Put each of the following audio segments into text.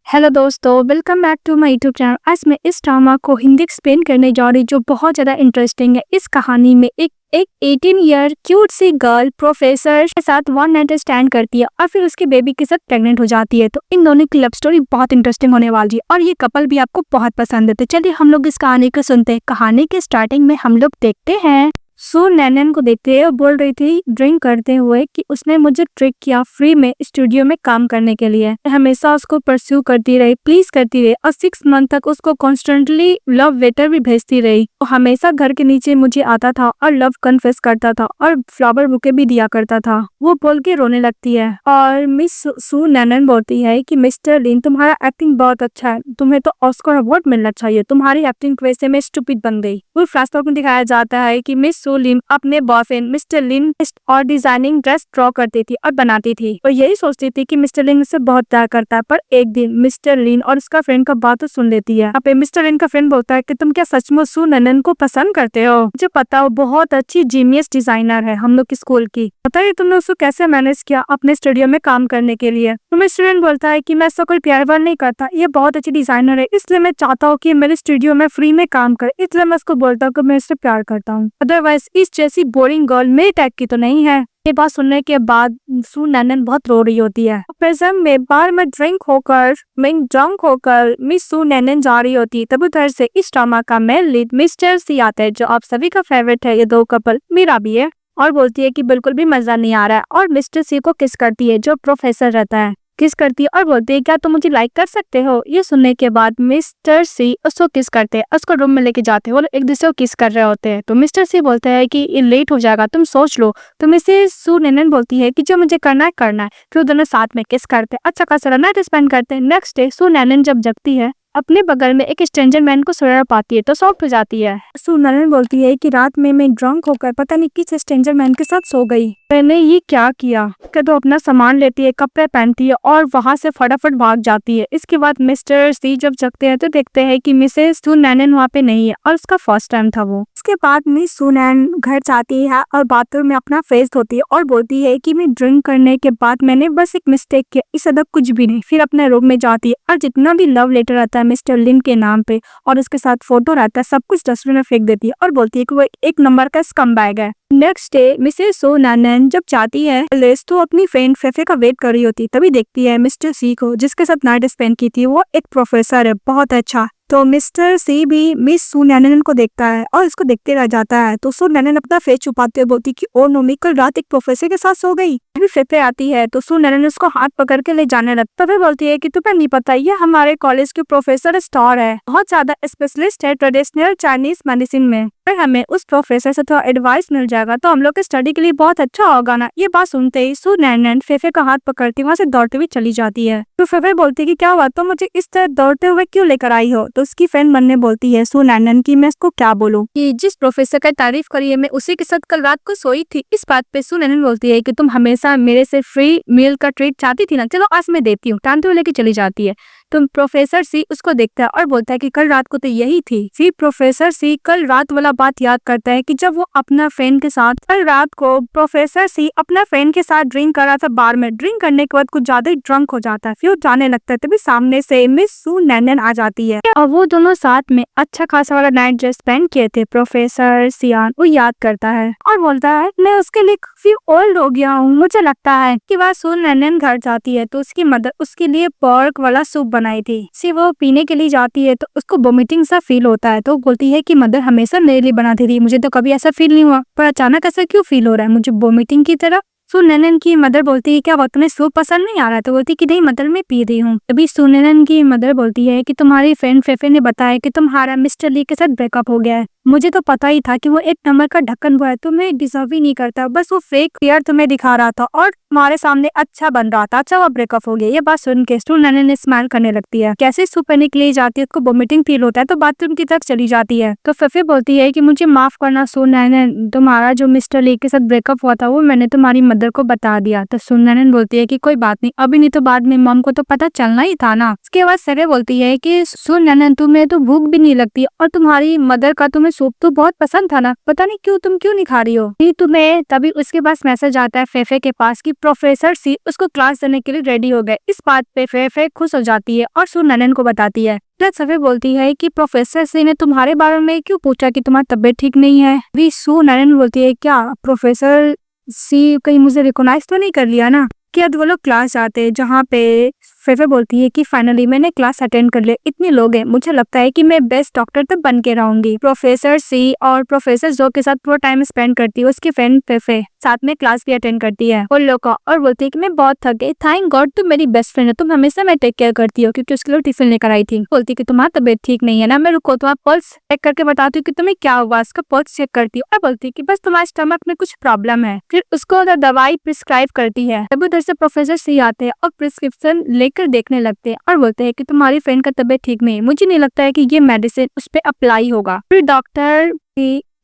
Hello दोस्तों, welcome back to my YouTube channel. आज मैं इस ड्रामा को हिंदी एक्सप्लेन करने जा रही जो बहुत ज़्यादा इंटरेस्टिंग है। इस कहानी में एक 18 ईयर क्यूट सी गर्ल प्रोफेसर के साथ वन नाइट स्टैंड करती है और फिर उसके बेबी के साथ प्रेग्नेंट हो जाती है। तो इन दोनों की लव स्टोरी बहुत इंटरेस्टिंग होने वाली है और ये कपल भी आपको बहुत पसंद है। तो चलिए हम लोग इस कहानी को सुनते हैं। कहानी के स्टार्टिंग में हम लोग देखते हैं सू नैनन को देखते हैं और बोल रही थी ड्रिंक करते हुए कि उसने मुझे ट्रिक किया फ्री में स्टूडियो में काम करने के लिए। हमेशा उसको परस्यू करती रही, प्लीज करती रही और 6 मंथ तक उसको कॉन्स्टेंटली लव लेटर भी भेजती रही। वो हमेशा घर के नीचे मुझे आता था और लव कन्फेस करता था और फ्लावर बुके भी दिया करता था। वो बोल के रोने लगती है और मिस सू नैनन बोलती है कि मिस्टर लिन, तुम्हारा एक्टिंग बहुत अच्छा है, तुम्हें तो ऑस्कर अवार्ड मिलना चाहिए, तुम्हारी एक्टिंग की वजह से मैं स्टूपिड बन गई। वो फ्लैशबैक में दिखाया जाता है कि मिस सू लिन अपने बॉयफ्रेंड मिस्टर लिन और डिजाइनिंग ड्रेस ड्रॉ करती थी और बनाती थी और यही सोचती थी कि मिस्टर लिन उससे बहुत प्यार करता है। पर एक दिन मिस्टर लिन और उसका फ्रेंड का बात सुन लेती है। अब मिस्टर लिन का फ्रेंड बोलता है कि तुम क्या सचमुच सू नैनन को पसंद करते हो? मुझे पता हो, बहुत अच्छी जीनियस डिजाइनर है हम लोग की स्कूल की। पता है तुमने उसको कैसे मैनेज किया अपने स्टूडियो में काम करने के लिए? तो मेरा स्टूडेंट बोलता है कि मैं इसको कोई प्यार व्यार नहीं करता, ये बहुत अच्छी डिजाइनर है, इसलिए मैं चाहता हूँ कि मेरे स्टूडियो में फ्री में काम करे, इसलिए मैं उसको बोलता हूँ कि मैं इससे प्यार करता हूँ। अदरवाइज इस जैसी बोरिंग गर्ल मेरे टाइप की तो नहीं है। ये बात सुनने के बाद सू नैनन बहुत रो रही होती है। प्रेजेंट में बार में ड्रंक होकर मिस सू नैनन जा रही होती है। तब उधर से इस ड्रामा का मेन लीड मिस्टर सी आता है, जो आप सभी का फेवरेट है। ये दो कपल मेरा भी है और बोलती है कि बिल्कुल भी मजा नहीं आ रहा है और मिस्टर सी को किस करती है, जो प्रोफेसर रहता है किस करती है और बोलती है क्या तुम मुझे लाइक कर सकते हो? ये सुनने के बाद मिस्टर सी उसको किस करते हैं, उसको रूम में लेके जाते हैं। वो एक दूसरे को किस कर रहे होते हैं। तो मिस्टर सी बोलता है कि ये लेट हो जाएगा, तुम सोच लो। तो मिसेस सू नैनन बोलती है कि जो मुझे करना है करना है। फिर दोनों साथ में किस करते हैं, अच्छा खासा नाइट स्पेंड करते हैं। नेक्स्ट डे सू नैनन जब जगती है अपने बगल में एक स्ट्रेंजर मैन को सोया पाती है तो सॉफ्ट हो जाती है। सू नैनन बोलती है कि रात में मैं ड्रंक होकर पता नहीं किस स्ट्रेंजर मैन के साथ सो गई, मैंने ये क्या किया? तो अपना सामान लेती है, कपड़े पहनती है और वहां से फटाफट भाग जाती है। इसके बाद मिस्टर सी जब जगते हैं तो देखते हैं कि मिसेस सू नैनन वहाँ पे नहीं है और उसका फर्स्ट टाइम था वो। इसके बाद मिस सू नैनन घर जाती है और बाथरूम में अपना फेस धोती है और बोलती है कि मैं ड्रिंक करने के बाद मैंने बस एक मिस्टेक किया, इससे ज्यादा कुछ भी नहीं। फिर अपने रूम में जाती है और जितना भी लव लेटर आता है मिस्टर लिन के नाम पे और उसके साथ फोटो रहता है सब कुछ डस्टबिन में फेंक देती है और बोलती है कि वो एक नंबर का स्कम्बैग है। नेक्स्ट डे मिसेस सू नैनन जब जाती है तो अपनी फ्रेंड फेफे का वेट कर रही होती, तभी देखती है मिस्टर सी को जिसके साथ नाइट स्पेंड की थी। वो एक प्रोफेसर है, बहुत अच्छा। तो मिस्टर सी भी मिस सू नैनन को देखता है और इसको देखते रह जाता है। तो सू नैनन अपना फेस छुपाते हुए बोलती कि ओ नो, मैं कल रात एक प्रोफेसर के साथ सो गई। फिर फेफे आती है तो सू नैनन उसको हाथ पकड़ के ले जाने लगता है। बोलती है कि तुम्हें नहीं पता, ये हमारे कॉलेज के प्रोफेसर स्टार है, बहुत ज्यादा स्पेशलिस्ट है ट्रेडिशनल चाइनीज मेडिसिन में। अगर हमें उस प्रोफेसर से थोड़ा एडवाइस मिल जाएगा तो हम लोग के स्टडी के लिए बहुत अच्छा होगा ना। ये बात सुनते ही सू नैनन फेफे का हाथ पकड़ती वहाँ से दौड़ते हुए चली जाती है। तो फेफे बोलती है कि क्या हुआ, तो मुझे इस तरह दौड़ते हुए क्यों लेकर आई हो? तो उसकी फ्रेंड बनने बोलती है सू नैनन की मैं इसको क्या बोलूं कि जिस प्रोफेसर का तारीफ करी है मैं उसी के साथ कल रात को सोई थी। इस बात पे सू नैनन बोलती है कि तुम हमेशा मेरे से फ्री मील का ट्रीट चाहती थी ना, चलो आज मैं देती हूँ। टानते हुए लेके चली जाती है। तुम प्रोफेसर सी उसको देखता है और बोलता है कि कल रात को तो यही थी। फिर प्रोफेसर सी कल रात वाला बात याद करता है कि जब वो अपना फ्रेंड के साथ कल रात को प्रोफेसर सी अपना फ्रेंड के साथ ड्रिंक कर रहा था बार में। ड्रिंक करने के बाद कुछ ज्यादा ही ड्रंक हो जाता है, फिर वो जाने लगता है। तभी सामने से मिस सू नैनन आ जाती है और वो दोनों साथ में अच्छा खासा वाला नाइट ड्रेस पहन किए थे। प्रोफेसर सियान वो याद करता है और बोलता है मैं उसके लिए काफी ओल्ड हो गया हूँ, मुझे लगता है कि वह सू नैनन घर जाती है तो उसकी मदर उसके लिए पर्क वाला सूप बनाई थी। से वो पीने के लिए जाती है तो उसको वोमिटिंग सा फील होता है। तो बोलती है कि मदर हमेशा मेरे लिए बनाती थी, मुझे तो कभी ऐसा फील नहीं हुआ, पर अचानक ऐसा क्यों फील हो रहा है मुझे वोमिटिंग की तरह। सू नैनन की मदर बोलती है क्या वो तुम्हें सूप पसंद नहीं आ रहा? तो बोलती है कि नहीं मदर मैं पी रही हूँ। तभी सू नैनन की मदर बोलती है कि तुम्हारी फ्रेंड फेफे ने बताया कि तुम्हारा मिस्टर ली के साथ ब्रेकअप हो गया है। मुझे तो पता ही था कि वो एक नंबर का ढक्कन वो है, तुम्हें डिजर्व ही नहीं करता, बस वो फेक प्यार तुम्हें दिखा रहा था और तुम्हारे सामने अच्छा बन रहा था, अच्छा वो ब्रेकअप हो गया। ये बात सुन के सू नैनन स्माइल करने लगती है। कैसे सूप पीने के लिए जाती है, उसको वोमिटिंग फील होता है तो बाथरूम की तरफ चली जाती है। तो फेफे बोलती है कि मुझे माफ करना सू नैनन, तुम्हारा जो मिस्टर ली के साथ ब्रेकअप हुआ था वो मैंने तुम्हारी मदर को बता दिया। तो सू नैनन बोलती है कि कोई बात नहीं, अभी नहीं तो बाद में मॉम को तो पता चलना ही था ना। उसके बाद सरे बोलती है कि सू नैनन तुम्हें तो भूख भी नहीं लगती और तुम्हारी मदर का तुम्हें सूप तो बहुत पसंद था ना, पता नहीं क्यों तुम क्यों नहीं खा रही हो तुम्हें। तभी उसके पास मैसेज आता है फेफे के पास कि प्रोफेसर सी उसको क्लास देने के लिए रेडी हो गए। इस बात पे फेफे खुश हो जाती है और सू नैनन को बताती है। फेफे बोलती है कि प्रोफेसर सी ने तुम्हारे बारे में क्यों पूछा कि तुम्हारी तबीयत ठीक नहीं है। भी सू नैनन बोलती है क्या प्रोफेसर सी कहीं मुझे रिकॉग्नाइज तो नहीं कर लिया ना। क्या वो लोग क्लास आते हैं जहाँ पे फेफे बोलती है कि फाइनली मैंने क्लास अटेंड कर लिया, इतने लोग हैं, मुझे लगता है कि मैं बेस्ट डॉक्टर तक बन के रहूंगी। प्रोफेसर सी और प्रोफेसर जो के साथ पूरा टाइम स्पेंड करती है, उसकी फ्रेंड फेफे साथ में क्लास भी अटेंड करती है उन लोग का, और बोलती है कि मैं बहुत थक गई, थैंक गॉड तुम मेरी बेस्ट फ्रेंड है, तुम हमेशा मैं टेक केयर करती हो, क्योंकि उसके लिए टिफिन लेकर आई थी। बोलती है कि तुम्हारा तबीयत ठीक नहीं है ना, मैं रुको तुम्हारा पल्स चेक करके बताती हूँ कि तुम्हें क्या हुआ। उसका पल्स चेक करती हूँ और बोलती है कि बस तुम्हारे स्टमक में कुछ प्रॉब्लम है। फिर उसको दवाई प्रिस्क्राइब करती है। तब उधर से प्रोफेसर सी आते हैं और प्रिस्क्रिप्शन लेकर देखने लगते हैं और बोलते हैं कि तुम्हारी फ्रेंड का तबीयत ठीक नहीं है, मुझे नहीं लगता है कि ये मेडिसिन उस पर अप्लाई होगा। फिर डॉक्टर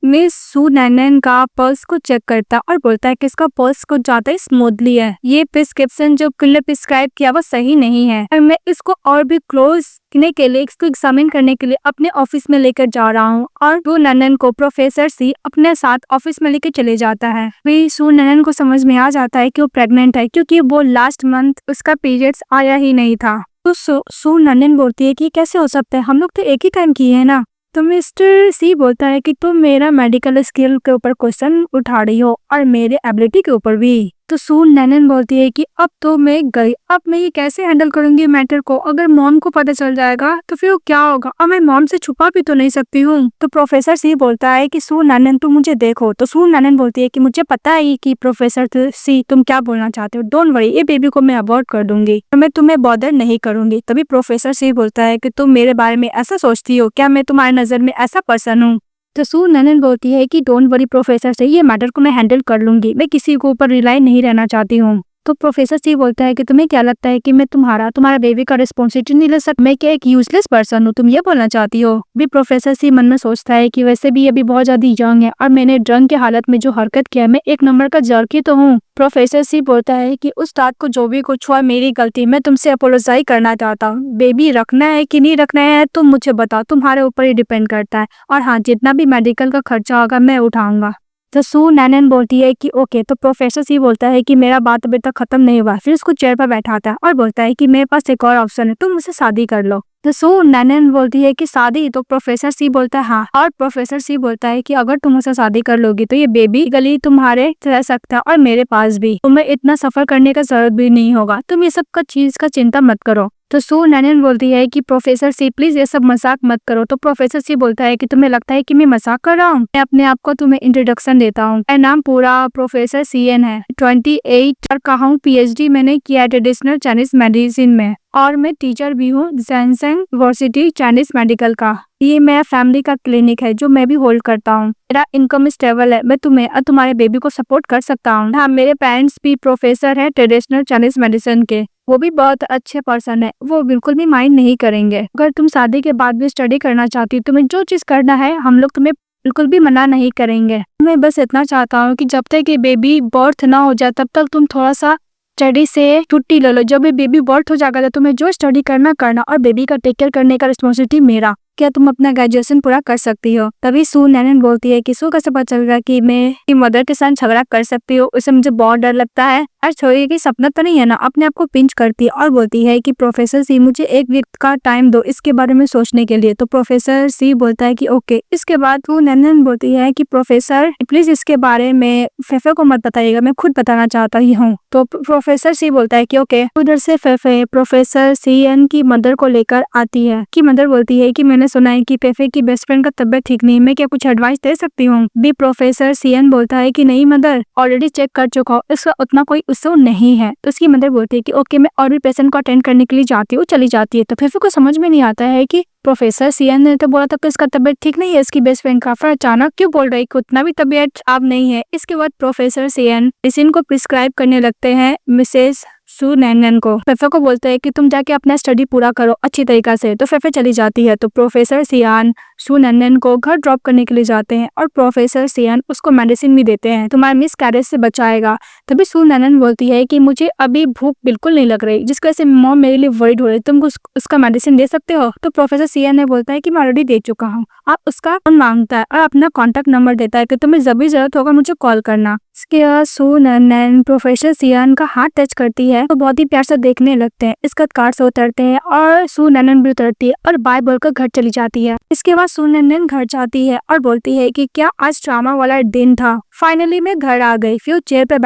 मिस सू नैनन का पल्स को चेक करता और बोलता है कि इसका पल्स कुछ ज्यादा ही स्मूथली है, ये प्रिस्क्रिप्शन जो प्रिस्क्राइब किया वो सही नहीं है, और मैं इसको और भी क्लोज करने के लिए इसको एग्जामिन करने के लिए अपने ऑफिस में लेकर जा रहा हूँ। और सू नैनन को प्रोफेसर सी अपने साथ ऑफिस में लेकर चले जाता है। फिर सू नैनन को समझ में आ जाता है कि वो प्रेग्नेंट है, क्योंकि वो लास्ट मंथ उसका पीरियड्स आया ही नहीं था। तो सू नैनन बोलती है कि कैसे हो सकता है, हम लोग तो एक ही टाइम किए हैं ना। तो मिस्टर सी बोलता है कि तुम मेरा मेडिकल स्किल के ऊपर क्वेश्चन उठा रही हो और मेरे एबिलिटी के ऊपर भी। तो सू नैनन बोलती है कि अब तो मैं गई, अब मैं ये कैसे हैंडल करूंगी मैटर को, अगर मॉम को पता चल जाएगा तो फिर क्या होगा, अब मैं मॉम से छुपा भी तो नहीं सकती हूँ। तो प्रोफेसर सी बोलता है कि सू नैनन तुम मुझे देखो। तो सू नैनन बोलती है कि मुझे पता है कि प्रोफेसर सी तुम क्या बोलना चाहते हो, डोंट वरी, ये बेबी को मैं अबॉर्ट कर दूंगी और मैं तुम्हें बॉदर नहीं करूंगी। तभी प्रोफेसर सी बोलता है कि तुम मेरे बारे में ऐसा सोचती हो, क्या मैं तुम्हारी नजर में ऐसा पर्सन हूँ। तो सू नैनन बोलती है कि डोंट वरी प्रोफेसर से, ये मैटर को मैं हैंडल कर लूंगी, मैं किसी के ऊपर रिलाई नहीं रहना चाहती हूँ। तो प्रोफेसर सी बोलता है कि तुम्हें क्या लगता है कि मैं तुम्हारा बेबी का रिस्पॉन्सिबिलिटी नहीं ले सकता, मैं क्या एक यूजलेस पर्सन हूँ, तुम ये बोलना चाहती हो। भी प्रोफेसर सी मन में सोचता है कि वैसे भी अभी बहुत ज्यादा यंग है और मैंने ड्रंक की हालत में जो हरकत किया, मैं एक नंबर का जर्की तो हूँ। प्रोफेसर सी बोलता है कि उस रात को जो भी कुछ हुआ मेरी गलती, मैं तुमसे अपोलोजाइज करना चाहता हूँ, बेबी रखना है कि नहीं रखना है तुम मुझे बताओ, तुम्हारे ऊपर ही डिपेंड करता है, और हाँ जितना भी मेडिकल का खर्चा होगा मैं उठाऊंगा। तो सू नैनन बोलती है कि ओके। तो प्रोफेसर सी बोलता है कि मेरा बात अभी तक खत्म नहीं हुआ। फिर उसको चेयर पर बैठाता है और बोलता है कि मेरे पास एक और ऑप्शन है, तुम मुझसे शादी कर लो। तो सू नैनन बोलती है कि शादी? तो प्रोफेसर सी बोलता है हाँ, और प्रोफेसर सी बोलता है कि अगर तुम मुझसे शादी कर लोगी तो ये बेबी गली तुम्हारे रह सकता है और मेरे पास भी, तुम्हें इतना सफर करने का जरूरत भी नहीं होगा, तुम ये सब का चीज का चिंता मत करो। तो सू नैनन बोलती है कि प्रोफेसर सी प्लीज ये सब मजाक मत करो। तो प्रोफेसर सी बोलता है कि तुम्हें लगता है कि मैं मजाक कर रहा हूँ, मैं अपने आप को तुम्हें इंट्रोडक्शन देता हूँ, मेरा नाम पूरा प्रोफेसर CN है, 28 और कहा हूँ PhD मैंने किया ट्रेडिशनल चाइनीज मेडिसिन में, और मैं टीचर भी हूँ जैनसेंग यूनिवर्सिटी चाइनीज मेडिकल का। ये मेरा फैमिली का क्लिनिक है जो मैं भी होल्ड करता हूँ, मेरा इनकम स्टेबल है, मैं तुम्हें और तुम्हारे बेबी को सपोर्ट कर सकता हूँ। हाँ, मेरे पेरेंट्स भी प्रोफेसर है ट्रेडिशनल चाइनीज मेडिसिन के, वो भी बहुत अच्छे पर्सन है, वो बिल्कुल भी माइंड नहीं करेंगे। अगर तुम शादी के बाद भी स्टडी करना चाहती हो, तुम्हें जो चीज करना है हम लोग तुम्हें बिल्कुल भी मना नहीं करेंगे। मैं बस इतना चाहता हूँ कि जब तक ये बेबी बर्थ ना हो जाए तब तक तुम थोड़ा सा स्टडी से छुट्टी ले लो, जब ये बेबी बर्थ हो जाएगा तो तुम्हें जो स्टडी करना और बेबी का टेक केयर करने का रिस्पॉन्सिबिलिटी मेरा। क्या तुम अपना ग्रेजुएशन पूरा कर सकती हो? तभी सू नैनन बोलती है कि सू कैसे पता चलेगा कि मैं मदर के साथ झगड़ा कर सकती हूँ, उससे मुझे बहुत डर लगता है। और छोड़िए कि सपना तो नहीं है ना, अपने आप को पिंच करती है और बोलती है कि प्रोफेसर सी मुझे एक वीक का टाइम दो इसके बारे में सोचने के लिए। तो प्रोफेसर सी बोलता है कि ओके। इसके बाद सू नैनन बोलती है कि प्रोफेसर प्लीज इसके बारे में फेफे को मत बताइएगा, मैं खुद बताना चाहता ही हूँ। तो प्रोफेसर सी बोलता है कि ओके। उधर से फेफे प्रोफेसर CN की मदर को लेकर आती है कि मदर बोलती है कि मैंने सुना है कि फेफे की बेस्ट फ्रेंड का तबियत ठीक नहीं, मैं क्या कुछ एडवाइस दे सकती हूँ? भी प्रोफेसर CN बोलता है कि नहीं मदर, ऑलरेडी चेक कर चुका हूँ, इसका उतना कोई इशू नहीं है। तो उसकी मदर बोलती है कि ओके मैं और भी पेशेंट को अटेंड करने के लिए जाती हूँ, चली जाती है। तो फेफे को समझ में नहीं आता है कि प्रोफेसर CN ने तो बोला था कि इसका तबियत ठीक नहीं है, इसकी बेस्ट फ्रेंड का, फिर अचानक क्यों बोल रही कि उतना भी तबियत अब नहीं है। इसके बाद प्रोफेसर CN मेडिसिन को प्रिस्क्राइब करने लगते हैं मिसेस सू नैनन को। फेफे को बोलते हैं कि तुम जाके अपना स्टडी पूरा करो अच्छी तरीका से। तो फेफे चली जाती है। तो प्रोफेसर सियान सू नैनन को घर ड्रॉप करने के लिए जाते हैं और प्रोफेसर सियान उसको मेडिसिन भी देते हैं, तुम्हारे मिस कैरेज से बचाएगा। तभी सू नैनन बोलती है कि मुझे अभी भूख बिल्कुल नहीं लग रही, जिसकी वजह से मॉम मेरे लिए वरीड हो रही है, तुम उसका मेडिसिन दे सकते हो। तो प्रोफेसर सियान ने बोलता है कि मैं ऑलरेडी दे चुका हूँ। आप उसका फोन मांगता है और अपना कॉन्टेक्ट नंबर देता है कि तुम्हें जब भी जरूरत होगा मुझे कॉल करना। इसके बाद सू नैनन प्रोफेसर सियान का हाथ टच करती है तो बहुत ही प्यार से देखने लगते हैं। इसके बाद कार से उतरते हैं और सू नैनन भी उतरती है और बाय बोलकर घर चली जाती है। इसके बाद सू नैनन घर जाती है और बोलती है कि क्या आज ड्रामा वाला दिन था। फाइनली मैं घर आ गई। फिर चेयर पे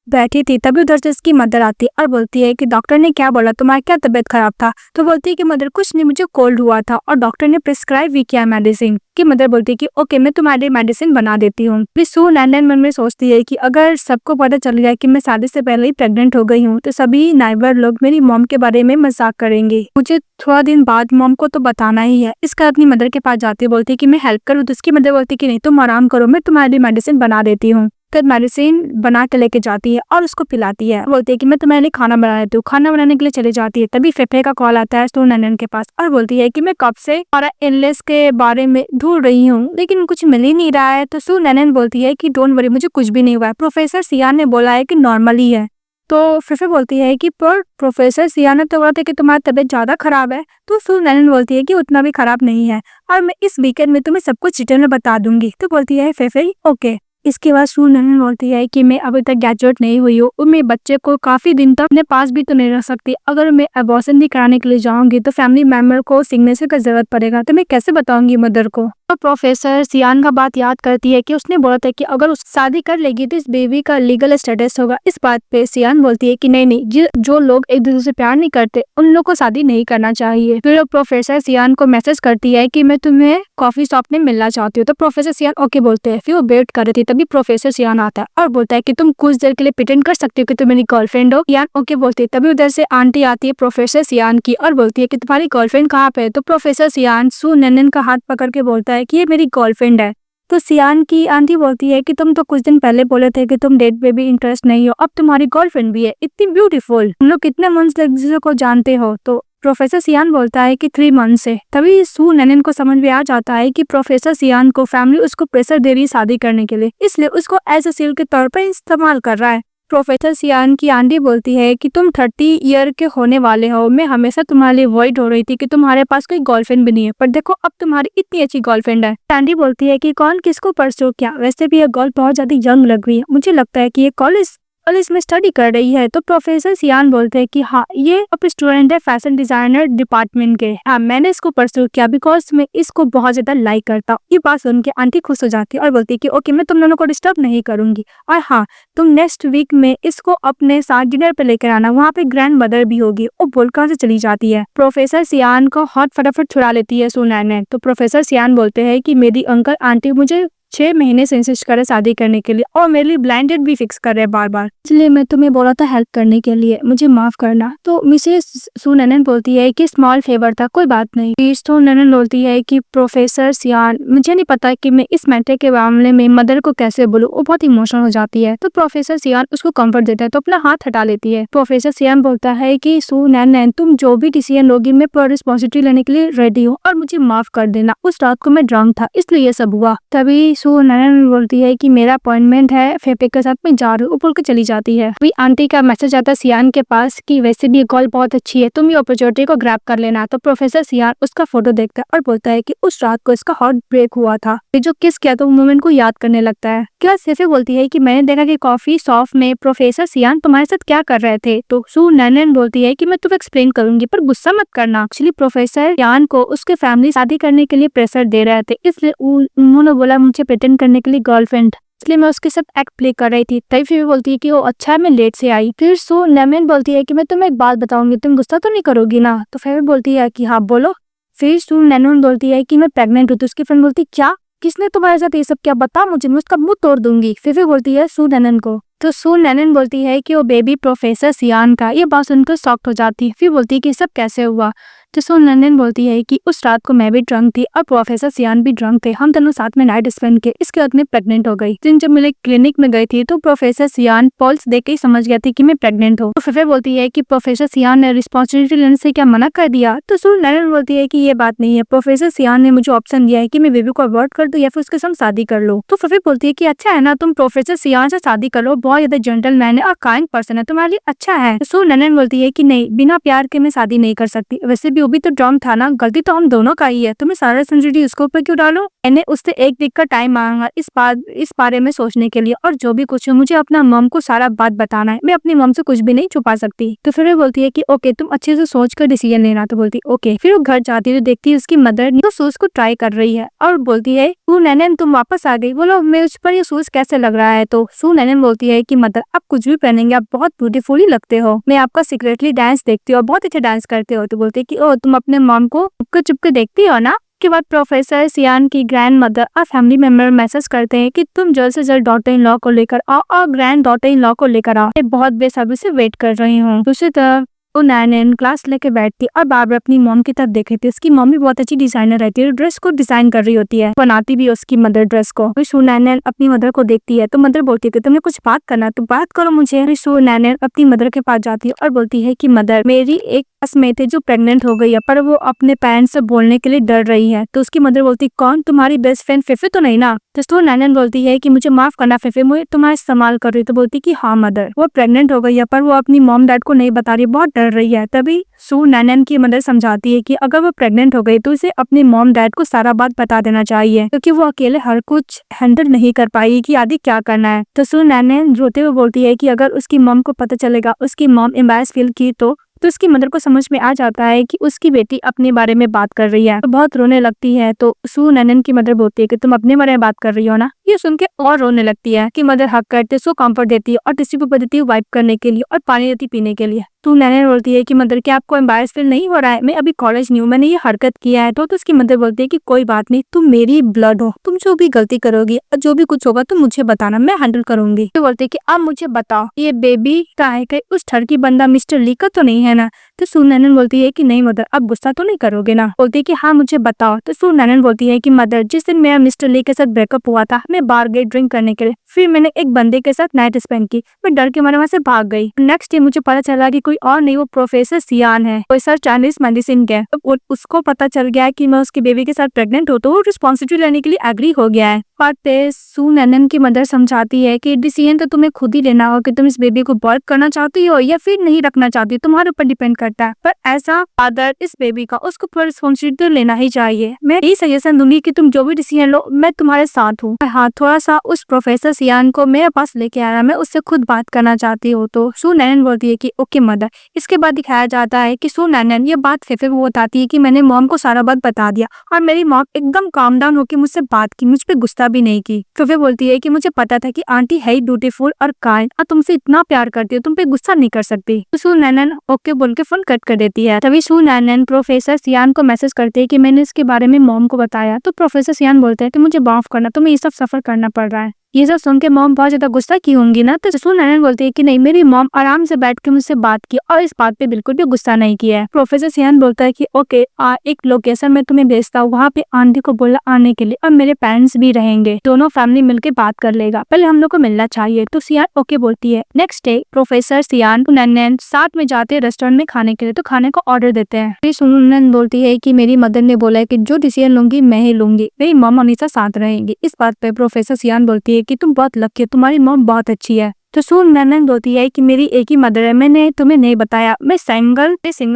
बैठी थी तभी उधर से इसकी मदर आती है और बोलती है कि डॉक्टर ने क्या बोला, तुम्हारा क्या तबीयत खराब था। तो बोलती है कि मदर कुछ नहीं, मुझे कोल्ड हुआ था और डॉक्टर ने प्रिस्क्राइब भी किया मेडिसिन। कि मदर बोलती है कि ओके मैं तुम्हारी मेडिसिन बना देती हूँ। फिर सू नैनन मन में सोचती है कि अगर सबको पता चल गया कि मैं शादी से पहले ही प्रेग्नेंट हो गई हूँ तो सभी नाइबर लोग मेरी मॉम के बारे में मजाक करेंगे, मुझे थोड़ा दिन बाद मॉम को तो बताना ही है। इसका अपनी मदर के पास जाती है, बोलती है कि मैं हेल्प करूँ। तो उसकी मदर बोलती है कि नहीं तुम आराम करो, मैं तुम्हारी मेडिसिन बना देती हूँ। फिर मेडिसिन बना के लेके जाती है और उसको पिलाती है। बोलती है कि मैं तुम्हारे लिए खाना बना देती हूँ। खाना बनाने के लिए चली जाती है। तभी फेफे का कॉल आता है सू नैनन के पास और बोलती है कि मैं कब से और इलनेस के बारे में ढूंढ रही हूँ लेकिन कुछ मिल ही नहीं रहा है। तो सू नैनन बोलती है कि डोंट वरी, मुझे कुछ भी नहीं हुआ है, प्रोफेसर सियान ने बोला है कि नॉर्मल ही है। तो फेफे बोलती है कि पर प्रोफेसर सियान ने तो बोला था कि तुम्हारी तबीयत ज्यादा खराब है। तो सू नैनन बोलती है कि उतना भी खराब नहीं है और मैं इस वीकेंड में तुम्हें सब कुछ डिटेल में बता दूंगी। तो बोलती है फेफे ओके। इसके बाद सू नैनन बोलती है कि मैं अभी तक ग्रेजुएट नहीं हुई हूँ और मैं बच्चे को काफी दिन तक अपने पास भी तो नहीं रख सकती। अगर मैं अबॉर्शन भी कराने के लिए जाऊंगी तो फैमिली मेंबर को सिग्नेचर का जरूरत पड़ेगा, तो मैं कैसे बताऊंगी मदर को। तो प्रोफेसर सियान का बात याद करती है कि उसने बोला था कि अगर उस शादी कर लेगी तो इस बेबी का लीगल स्टेटस होगा। इस बात पे सियान बोलती है कि नहीं, जो लोग एक दूसरे से प्यार नहीं करते उन लोग को शादी नहीं करना चाहिए। फिर प्रोफेसर सियान को मैसेज करती है कि मैं तुम्हें कॉफी शॉप में मिलना चाहती हूँ। तो प्रोफेसर सियान ओके बोलते हैं। फिर वो वेट कर रही थी तभी प्रोफेसर सियान आता है और बोलता है कि तुम कुछ देर के लिए प्रिटेंड कर सकती हो कि तुम मेरी गर्लफ्रेंड हो। सियान ओके बोलती है। तभी उधर से आंटी आती है प्रोफेसर सियान की और बोलती है कि तुम्हारी गर्लफ्रेंड कहाँ पे है। तो प्रोफेसर सियान सू नैनन का हाथ पकड़ के बोलता है कि ये मेरी गर्लफ्रेंड है। तो सियान की आंटी बोलती है कि तुम तो कुछ दिन पहले बोले थे कि तुम डेट पे भी इंटरेस्ट नहीं हो, अब तुम्हारी गर्लफ्रेंड भी है, इतनी ब्यूटीफुल, तुम लोग कितने मंथ्स एक दूसरे को जानते हो। तो प्रोफेसर सियान बोलता है कि 3 मंथ से। तभी सू नैनन को समझ में आ जाता है कि प्रोफेसर सियान को फैमिली उसको प्रेशर दे रही है शादी करने के लिए, इसलिए उसको एज अ सील के तौर पर इस्तेमाल कर रहा है। प्रोफेसर सियान की आंटी बोलती है कि तुम 30 ईयर के होने वाले हो, मैं हमेशा तुम्हारे लिए वॉइड हो रही थी कि तुम्हारे पास कोई गर्लफ्रेंड भी नहीं है, पर देखो अब तुम्हारी इतनी अच्छी गर्लफ्रेंड है। आंटी बोलती है कि कौन किसको परसू किया, वैसे भी ये गर्ल बहुत ज्यादा यंग लग रही है, मुझे लगता है कि ये कॉलेज में स्टडी कर रही है। तो प्रोफेसर सियान बोलते हैं कि हाँ ये अब स्टूडेंट है फैशन डिजाइनर डिपार्टमेंट के। हाँ मैंने इसको परस्यू किया बिकॉज मैं इसको बहुत ज्यादा लाइक करता हूँ। ये बात सुन के आंटी खुश हो जाती है और बोलती है कि ओके मैं तुम दोनों को डिस्टर्ब नहीं करूंगी, और हाँ तुम नेक्स्ट वीक में इसको अपने साथ डिनर पे लेकर आना, वहाँ पे ग्रैंड मदर भी होगी। और बोलकर से चली जाती है। प्रोफेसर सियान को हॉट फटाफट छुड़ा लेती है सू नैनन। तो प्रोफेसर सियान बोलते हैं कि मेरी अंकल आंटी मुझे 6 महीने से इंसिस्ट करे शादी करने के लिए और मेरे लिए ब्लाइंड डेट भी फिक्स कर रहे हैं बार बार, इसलिए मैं तुम्हें बोला था हेल्प करने के लिए, मुझे माफ करना। तो मिसेस सू नैनन बोलती है कि स्मॉल फेवर था, कोई बात नहीं। सू नैनन बोलती है कि प्रोफेसर सियान मुझे नहीं पता कि मैं इस मैटर के मामले में मदर को कैसे बोलूं, वो बहुत इमोशनल हो जाती है। तो प्रोफेसर सियान उसको कंफर्ट देता है तो अपना हाथ हटा लेती है। प्रोफेसर सियान बोलता है कि सू नैनन तुम जो भी डिसीजन लोगी मैं पूरा रिस्पॉन्सिबिलिटी लेने के लिए रेडी हूँ और मुझे माफ कर देना, उस रात को मैं ड्रंक था इसलिए ये सब हुआ। तभी सू नैनन बोलती है कि मेरा अपॉइंटमेंट है फेफे के साथ, मैं जा रही हूँ, बोल के चली जाती है। अभी आंटी का मैसेज आता है सियान के पास कि वैसे भी ये कॉल बहुत अच्छी है, तुम ये अपॉर्चुनिटी को ग्रैब कर लेना। तो प्रोफेसर सियान उसका फोटो देखता है और बोलता है कि उस रात को इसका हार्ट ब्रेक हुआ था, ये जो किस किया तो मोमेंट को याद करने लगता है। क्या फेफे बोलती है कि मैंने देखा कि कॉफी शॉप में प्रोफेसर सियान तुम्हारे साथ क्या कर रहे थे। तो सू नैनन बोलती है कि मैं तुम्हें एक्सप्लेन करूंगी पर गुस्सा मत करना। एक्चुअली प्रोफेसर सियान को उसके फैमिली शादी करने के लिए प्रेशर दे रहे थे, इसलिए उन्होंने बोला मुझे प्रिटेंड करने के लिए गर्लफ्रेंड, इसलिए मैं उसके साथ एक्ट प्ले कर रही थी। तभी फिर बोलती है कि वो अच्छा है मैं लेट से आई। फिर सू नैनन बोलती है कि मैं तुम्हें एक बात बताऊंगी, तुम गुस्सा तो नहीं करोगी ना। तो फिर बोलती है कि हाँ बोलो। फिर सू नैनन बोलती है कि मैं प्रेग्नेंट हूँ। तो उसकी फ्रेंड बोलती क्या, किसने तुम्हारे साथ ये सब क्या, बता मुझे, मैं उसका मुंह तोड़ दूंगी। फिर बोलती है सू नैनन को। तो सू नैनन बोलती है कि वो बेबी प्रोफेसर सियान का। ये बात सुनकर शॉक्ड हो जाती है। फिर बोलती है कि सब कैसे हुआ। तो सू नैनन बोलती है कि उस रात को मैं भी ड्रंक थी और प्रोफेसर सियान भी ड्रंक थे, हम दोनों साथ में नाइट स्पेंड किए, इसके बाद मैं प्रेग्नेंट हो गई। जब मैं क्लिनिक में गई थी तो प्रोफेसर सियान पल्स देख के ही समझ गया थी कि मैं प्रेग्नेंट हूँ। तो फिफे बोलती है कि प्रोफेसर सियान ने रिस्पॉन्सिबिलिटी लेने से क्या मना कर दिया। तो सू नैनन बोलती है कि ये बात नहीं है, प्रोफेसर सियान ने मुझे ऑप्शन दिया है कि मैं बेबी को अबॉर्ट कर दूं या फिर उसके साथ शादी कर लो। तो फिफे बोलती है कि अच्छा है ना, तुम प्रोफेसर सियान से शादी कर लो, बहुत ज्यादा जेंटलमैन है और काइंड पर्सन है, तुम्हारे लिए अच्छा है। तो सू नैनन बोलती है कि नहीं, बिना प्यार के मैं शादी नहीं कर सकती, वैसे भी वो भी तो ड्रम था ना, गलती तो हम दोनों का ही है, तुम्हें सारा रिस्पॉन्सिबिलिटी उसके ऊपर क्यों डालो। मैंने उससे एक वीक का टाइम मांगा इस बारे में सोचने के लिए, और जो भी कुछ है मुझे अपना मम को सारा बात बताना है, मैं अपनी मम से कुछ भी नहीं छुपा सकती। तो फिर वो बोलती है कि ओके, तुम अच्छे से सोच कर डिसीजन लेना। तो बोलती ओके। फिर वो घर जाती है तो देखती है उसकी मदर तो शूज को ट्राई कर रही है और बोलती है सू नैनन तुम वापस आ गई, बोलो मैं उस पर ये शूज कैसे लग रहा है। तो सू नैनन बोलती है कि मदर आप कुछ भी पहनेंगे, आप बहुत ब्यूटीफुली लगते हो, मैं आपका सीक्रेटली डांस देखती हूँ, बहुत अच्छा डांस करते हो। तो बोलती है कि ओ तुम अपने मॉम को चुप के देखती हो ना। के बाद प्रोफेसर सियान की ग्रैंड मदर और फैमिली मेंबर मैसेज करते हैं कि तुम जल्द से जल्द डॉटर इन लॉ को लेकर आओ और ग्रैंड डॉटर इन लॉ को लेकर आओ, मैं बहुत बेसब्री से वेट कर रही हूँ। दूसरी तरफ वो नैनन क्लास लेके बैठती और बार बार अपनी मॉम की तरफ देखती है। उसकी मॉम भी बहुत अच्छी डिजाइनर रहती है, ड्रेस को डिजाइन कर रही होती है, बनाती भी उसकी मदर ड्रेस को। सू नैनन अपनी मदर को देखती है तो मदर बोलती है कि तुम्हें कुछ बात करना तो बात करो मुझे। सू नैनन अपनी मदर के पास जाती है और बोलती है कि मदर मेरी एक क्लासमेट है जो प्रेग्नेंट हो गई है, पर वो अपने पेरेंट्स से बोलने के लिए डर रही है। तो उसकी मदर बोलती कौन, तुम्हारी बेस्ट फ्रेंड फिफे तो नहीं ना। तो सू नैनन बोलती है कि मुझे माफ करना फिफे, मुझे तुम्हारा इस्तेमाल कर रही है। तो बोलती कि हाँ मदर, वो प्रेग्नेंट हो गई है पर वो अपनी मॉम डैड को नहीं बता रही, बहुत डर रही है। तभी सू नैनन की मदर समझाती है कि अगर वो प्रेग्नेंट हो गई तो उसे अपने मॉम डैड को सारा बात बता देना चाहिए, क्योंकि वो अकेले हर कुछ हैंडल नहीं कर पाएगी कि आगे क्या करना है। तो सू नैनन रोते हुए बोलती है कि अगर उसकी मॉम को पता चलेगा, उसकी मॉम एम्बैरेस फील की तो उसकी मदर को समझ में आ जाता है कि उसकी बेटी अपने बारे में बात कर रही है, तो बहुत रोने लगती है। तो सू नैनन की मदर बोलती है कि तुम अपने बारे में बात कर रही हो ना। ये सुन के और रोने लगती है कि मदर हक करते सो कंफर्ट देती है और टिश्यू पेपर देती है वाइप करने के लिए और पानी देती पीने के लिए। तो नैनन बोलती है कि मदर क्या आपको एम्बैरेस फील नहीं हो रहा है, मैं अभी कॉलेज नहीं हूँ, मैंने ये हरकत किया है। तो उसकी मदर बोलती है कि कोई बात नहीं, तुम मेरी ब्लड हो, तुम जो भी गलती करोगी और जो भी कुछ होगा तुम मुझे बताना, मैं हैंडल करूंगी। तो बोलती है कि अब मुझे बताओ ये बेबी का है कि उस ठरकी बंदा मिस्टर ली का तो नहीं है ना। तो सू नैनन बोलती है कि नहीं मदर, अब गुस्सा तो नहीं करोगे ना। बोलती है कि हाँ मुझे बताओ। तो सू नैनन बोलती है कि मदर जिस दिन मेरा मिस्टर ली के साथ ब्रेकअप हुआ था, मैं बाहर गई ड्रिंक करने के लिए, फिर मैंने एक बंदे के साथ नाइट स्पेंड की, मैं डर के मारे वहां से भाग गई। नेक्स्ट डे मुझे पता चला कि कोई और नहीं, वो प्रोफेसर सियान है, कोई सर चाइनीज मेडिसिन के। तो उसको पता चल गया है कि मैं उसके बेबी के साथ प्रेग्नेंट हूँ, तो वो रिस्पॉन्सिबिलिटी लेने के लिए एग्री हो गया है। पर सू नैनन की मदर समझाती है कि डिसीजन तो तुम्हें खुद ही लेना होगा कि तुम इस बेबी को बर्थ करना चाहती हो या फिर नहीं रखना चाहती हो, तुम्हारे ऊपर डिपेंड करता है। पर ऐसा फादर इस बेबी का, उसको पूरा रिस्पॉन्सिबिलिटी लेना ही चाहिए। मैं यही सजेशन दूंगी कि तुम जो भी डिसीजन लो, मैं तुम्हारे साथ हूँ। हाँ, थोड़ा सा उस प्रोफेसर सियान को मेरे पास लेके आया, मैं उससे खुद बात करना चाहती हूँ। तो सू नैनन बोलती है कि ओके मदर। इसके बाद दिखाया जाता है कि सू नैनन ये बात फिफे को बताती है कि मैंने मॉम को सारा बात बता दिया और मेरी मॉम एकदम काम डाउन होकर मुझसे बात की, मुझ पे गुस्सा भी नहीं की। फिफे बोलती है कि मुझे पता था कि आंटी है ब्यूटीफुल और काइंड और तुमसे इतना प्यार करती है, तुम पे गुस्सा नहीं कर सकती। तो सू नैनन ओके बोल के फोन कट कर देती है। तभी सू नैनन प्रोफेसर सियान को मैसेज करते है कि मैंने इसके बारे में मॉम को बताया। तो प्रोफेसर सियान बोलते हैं कि मुझे माफ करना, तुम्हें ये सब सफर करना पड़ रहा है। ये सब सुन के मॉम बहुत ज्यादा गुस्सा की होंगी ना। तो सू नैनन बोलती है कि नहीं, मेरी मॉम आराम से बैठ के मुझसे बात की और इस बात पे बिल्कुल भी गुस्सा नहीं किया है। प्रोफेसर सियान बोलता है कि ओके एक लोकेशन में तुम्हें भेजता हूँ, वहाँ पे आंटी को बोला आने के लिए और मेरे पेरेंट्स भी रहेंगे, दोनों फैमिली मिलके बात कर लेगा, पहले हम लोग को मिलना चाहिए। तो सियान ओके बोलती है। नेक्स्ट डे प्रोफेसर सियान नैनन साथ में जाते हैं रेस्टोरेंट में खाने के लिए, तो खाने का ऑर्डर देते हैं। फिर सू नैनन बोलती है कि मेरी मदर ने बोला है कि जो डिसीजन लूंगी मैं ही लूंगी, मेरी मॉम हमेशा साथ रहेंगी। इस बात पे प्रोफेसर सियान बोलती है कि तुम बहुत लकी हो, तुम्हारी मॉम बहुत अच्छी है। तो सू नैनन बोलती है कि मेरी एक ही मदर है, मैंने तुम्हें नहीं बताया, मैं सिंगल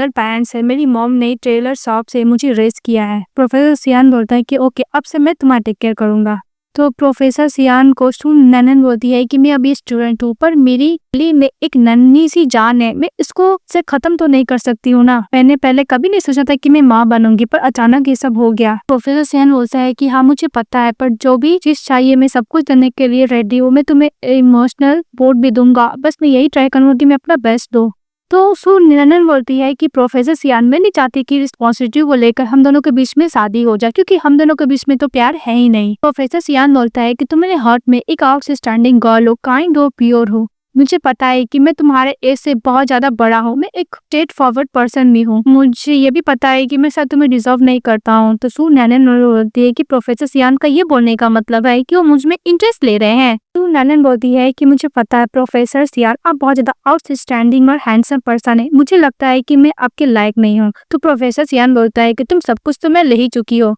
पेरेंट्स है, मेरी मॉम ने ट्रेलर शॉप से मुझे रेस किया है। प्रोफेसर सियान बोलता है कि ओके अब से मैं तुम्हारा टेक केयर करूंगा। तो प्रोफेसर सियान को सू नैनन बोलती है कि मैं अभी स्टूडेंट हूँ, पर मेरी लिए में एक नन्ही सी जान है, मैं इसको से खत्म तो नहीं कर सकती हूँ ना। मैंने पहले कभी नहीं सोचा था कि मैं माँ बनूंगी, पर अचानक ये सब हो गया। प्रोफेसर सियान बोलता है कि हाँ मुझे पता है, पर जो भी चीज चाहिए मैं सब कुछ देने के लिए रेडी हूँ, मैं तुम्हें इमोशनल सपोर्ट भी दूंगा, बस मैं यही ट्राई करूंगा कि मैं अपना बेस्ट दूँ। तो सू नैनन बोलती है कि प्रोफेसर सियान मैं नहीं चाहती कि रिस्पॉन्सिबिलिटी को लेकर हम दोनों के बीच में शादी हो जाए, क्योंकि हम दोनों के बीच में तो प्यार है ही नहीं। प्रोफेसर सियान बोलता है कि तुम मेरे हार्ट में एक आउटस्टैंडिंग गर्ल हो, काइंड हो, प्योर हो, मुझे पता है कि मैं तुम्हारे एज से बहुत ज्यादा बड़ा हूँ, मैं एक स्ट्रेट फॉरवर्ड पर्सन भी हूँ, मुझे ये भी पता है कि मैं शायद तुम्हें डिजर्व नहीं करता हूँ। तो सू नैनन बोलती है कि प्रोफेसर सियान का ये बोलने का मतलब है कि वो मुझ में इंटरेस्ट ले रहे हैं। सू नैनन बोलती है कि मुझे पता है प्रोफेसर सियान, आप बहुत ज्यादा आउटस्टैंडिंग और हैंडसम पर्सन है, मुझे लगता है कि मैं आपके लायक नहीं हूँ। तो प्रोफेसर सियान बोलता है कि तुम सब कुछ तो मैं ले ही चुकी हो।